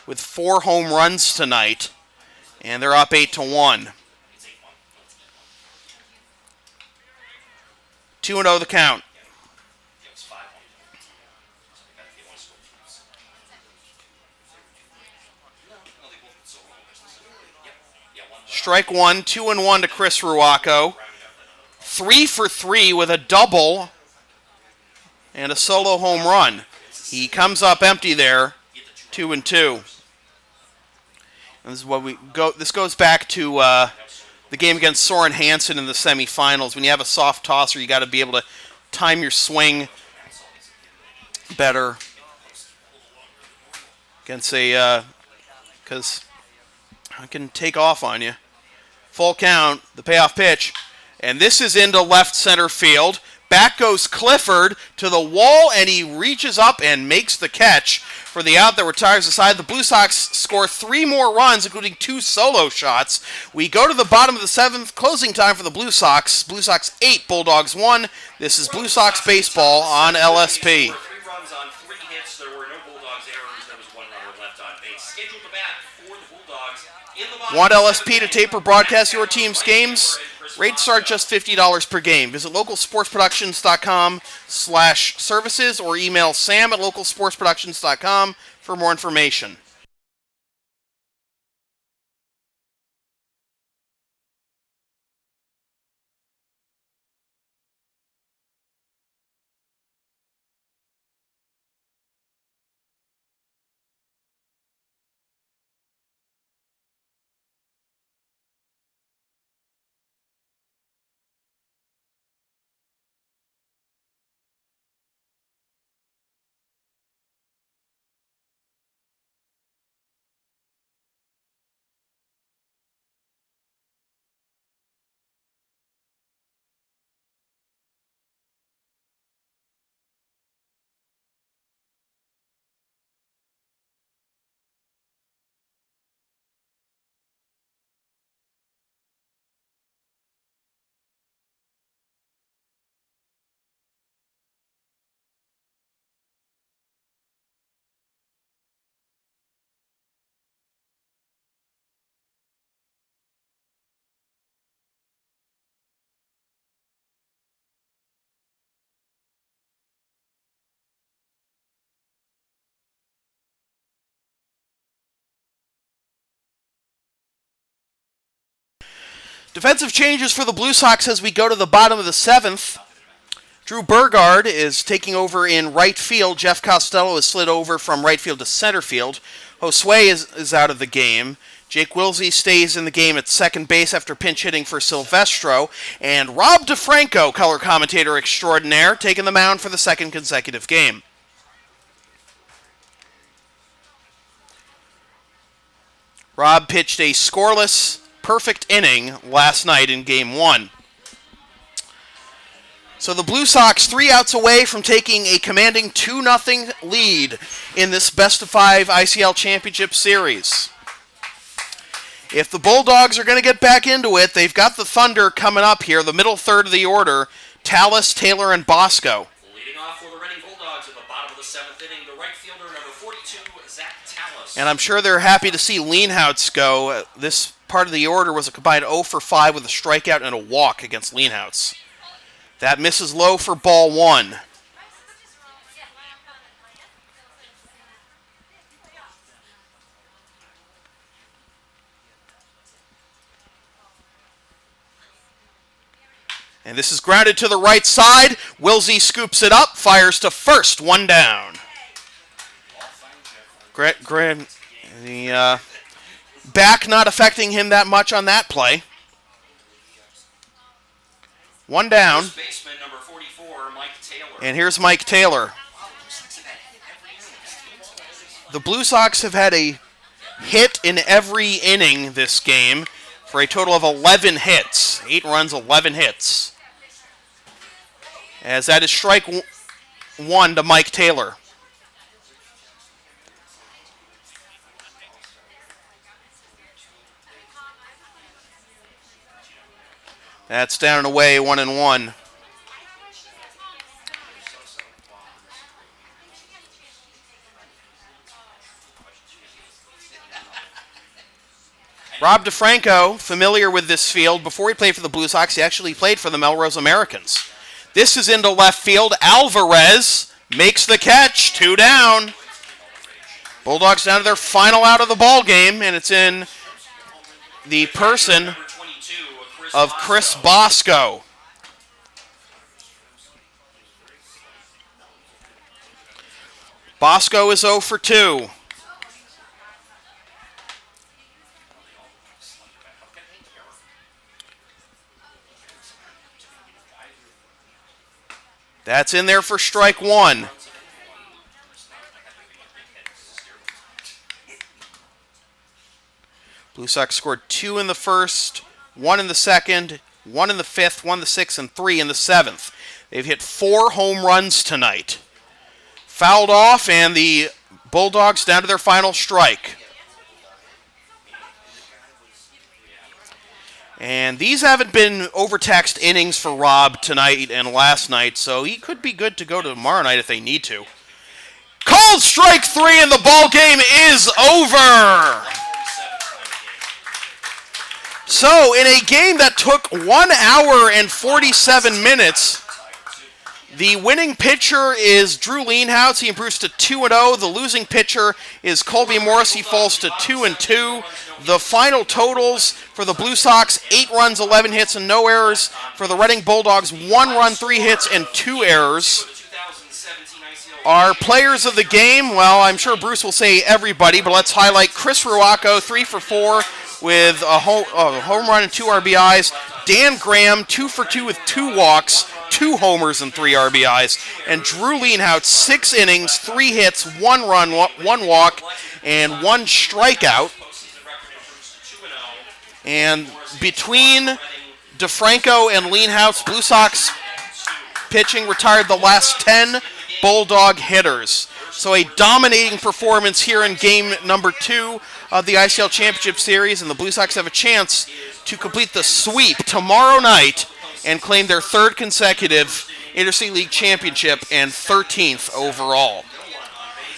with 4 home runs tonight, and they're up 8-1. 2-0 the count. Strike 1, 2-1 to Chris Ruaco. 3 for 3 with a double and a solo home run. He comes up empty there, 2-2. And this is what we go. This goes back to the game against Soren Hansen in the semifinals. When you have a soft tosser, you got to be able to time your swing better against because I can take off on you. Full count, the payoff pitch, and this is into left center field. Back goes Clifford to the wall, and he reaches up and makes the catch for the out that retires the side. The Blue Sox score 3 more runs, including 2 solo shots. We go to the bottom of the 7th, closing time for the Blue Sox. Blue Sox 8, Bulldogs 1. This is Blue Sox baseball on LSP. 3 runs on 3 hits. There were no Bulldogs errors. There was 1 runner left on base. Scheduled to bat for the Bulldogs. Want LSP to tape or broadcast your team's games? Rates start just $50 per game. Visit localsportsproductions.com/services or email sam@localsportsproductions.com for more information. Defensive changes for the Blue Sox as we go to the bottom of the 7th. Drew Burgard is taking over in right field. Jeff Costello is slid over from right field to center field. Josue is out of the game. Jake Wilsey stays in the game at second base after pinch hitting for Silvestro. And Rob DeFranco, color commentator extraordinaire, taking the mound for the 2nd consecutive game. Rob pitched a scoreless, perfect inning last night in Game 1. So the Blue Sox 3 outs away from taking a commanding 2-0 lead in this best-of-5 ICL Championship Series. If the Bulldogs are going to get back into it, they've got the Thunder coming up here, the middle third of the order, Tallis, Taylor, and Bosco. Leading off for the Reading Bulldogs in the bottom of the 7th inning, the right fielder, number 42, Zach Tallis. And I'm sure they're happy to see Leenhouts go. This part of the order was a combined 0 for 5 with a strikeout and a walk against Leenhouts. That misses low for ball 1. And this is grounded to the right side. Wilsey scoops it up, fires to first, 1 down. The back not affecting him that much on that play. 1 down. First baseman, number 44, Mike Taylor. And here's Mike Taylor. The Blue Sox have had a hit in every inning this game for a total of 11 hits. 8 runs, 11 hits. As that is strike 1 to Mike Taylor. That's down and away, 1-1. Rob DeFranco, familiar with this field. Before he played for the Blue Sox, he actually played for the Melrose Americans. This is into left field. Alvarez makes the catch, 2 down. Bulldogs down to their final out of the ball game, and it's in the person of Chris Bosco. Bosco is 0 for 2. That's in there for strike 1. Blue Sox scored 2 in the first, 1 in the second, 1 in the fifth, 1 in the sixth, and 3 in the seventh. They've hit 4 home runs tonight. Fouled off, and the Bulldogs down to their final strike. And these haven't been overtaxed innings for Rob tonight and last night, so he could be good to go tomorrow night if they need to. Called strike 3, and the ball game is over. So, in a game that took 1 hour and 47 minutes, the winning pitcher is Drew Leenhouts. He improves to 2-0. The losing pitcher is Colby Morris. He falls to 2-2. The final totals for the Blue Sox, 8 runs, 11 hits, and no errors. For the Reading Bulldogs, 1 run, 3 hits, and 2 errors. Our players of the game, well, I'm sure Bruce will say everybody, but let's highlight Chris Ruocco, 3 for 4 with a home run and 2 RBIs. Dan Graham, 2 for 2 with 2 walks, 2 homers and 3 RBIs. And Drew Leenhouts, 6 innings, 3 hits, 1 run, 1 walk, and 1 strikeout. And between DeFranco and Leenhouts, Blue Sox pitching retired the last 10 Bulldog hitters. So a dominating performance here in game number 2 of the ICL Championship Series, and the Blue Sox have a chance to complete the sweep tomorrow night and claim their 3rd consecutive Interstate League Championship and 13th overall.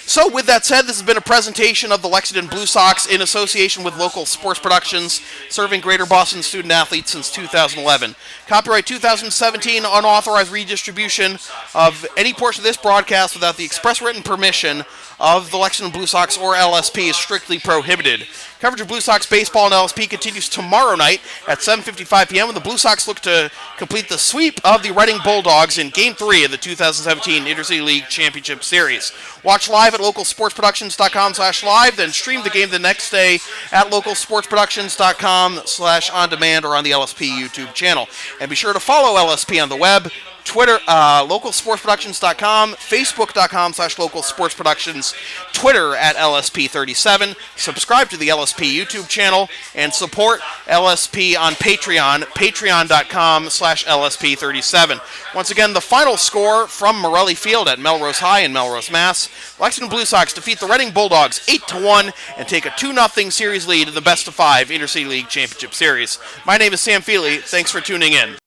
So with that said, this has been a presentation of the Lexington Blue Sox in association with Local Sports Productions, serving Greater Boston student athletes since 2011. Copyright 2017, unauthorized redistribution of any portion of this broadcast without the express written permission of the Lexington Blue Sox or LSP is strictly prohibited. Coverage of Blue Sox baseball and LSP continues tomorrow night at 7:55 p.m. when the Blue Sox look to complete the sweep of the Reading Bulldogs in Game 3 of the 2017 Interstate League Championship Series. Watch live at localsportsproductions.com/live, then stream the game the next day at localsportsproductions.com/on-demand or on the LSP YouTube channel. And be sure to follow LSP on the web, Twitter, localsportsproductions.com, facebook.com/localsportsproductions, Twitter at LSP37. Subscribe to the LSP YouTube channel and support LSP on Patreon, patreon.com/LSP37. Once again, the final score from Morelli Field at Melrose High in Melrose, Mass. Lexington Blue Sox defeat the Reading Bulldogs 8-1 and take a 2-0 series lead in the best of 5 Intercity League Championship Series. My name is Sam Feely. Thanks for tuning in.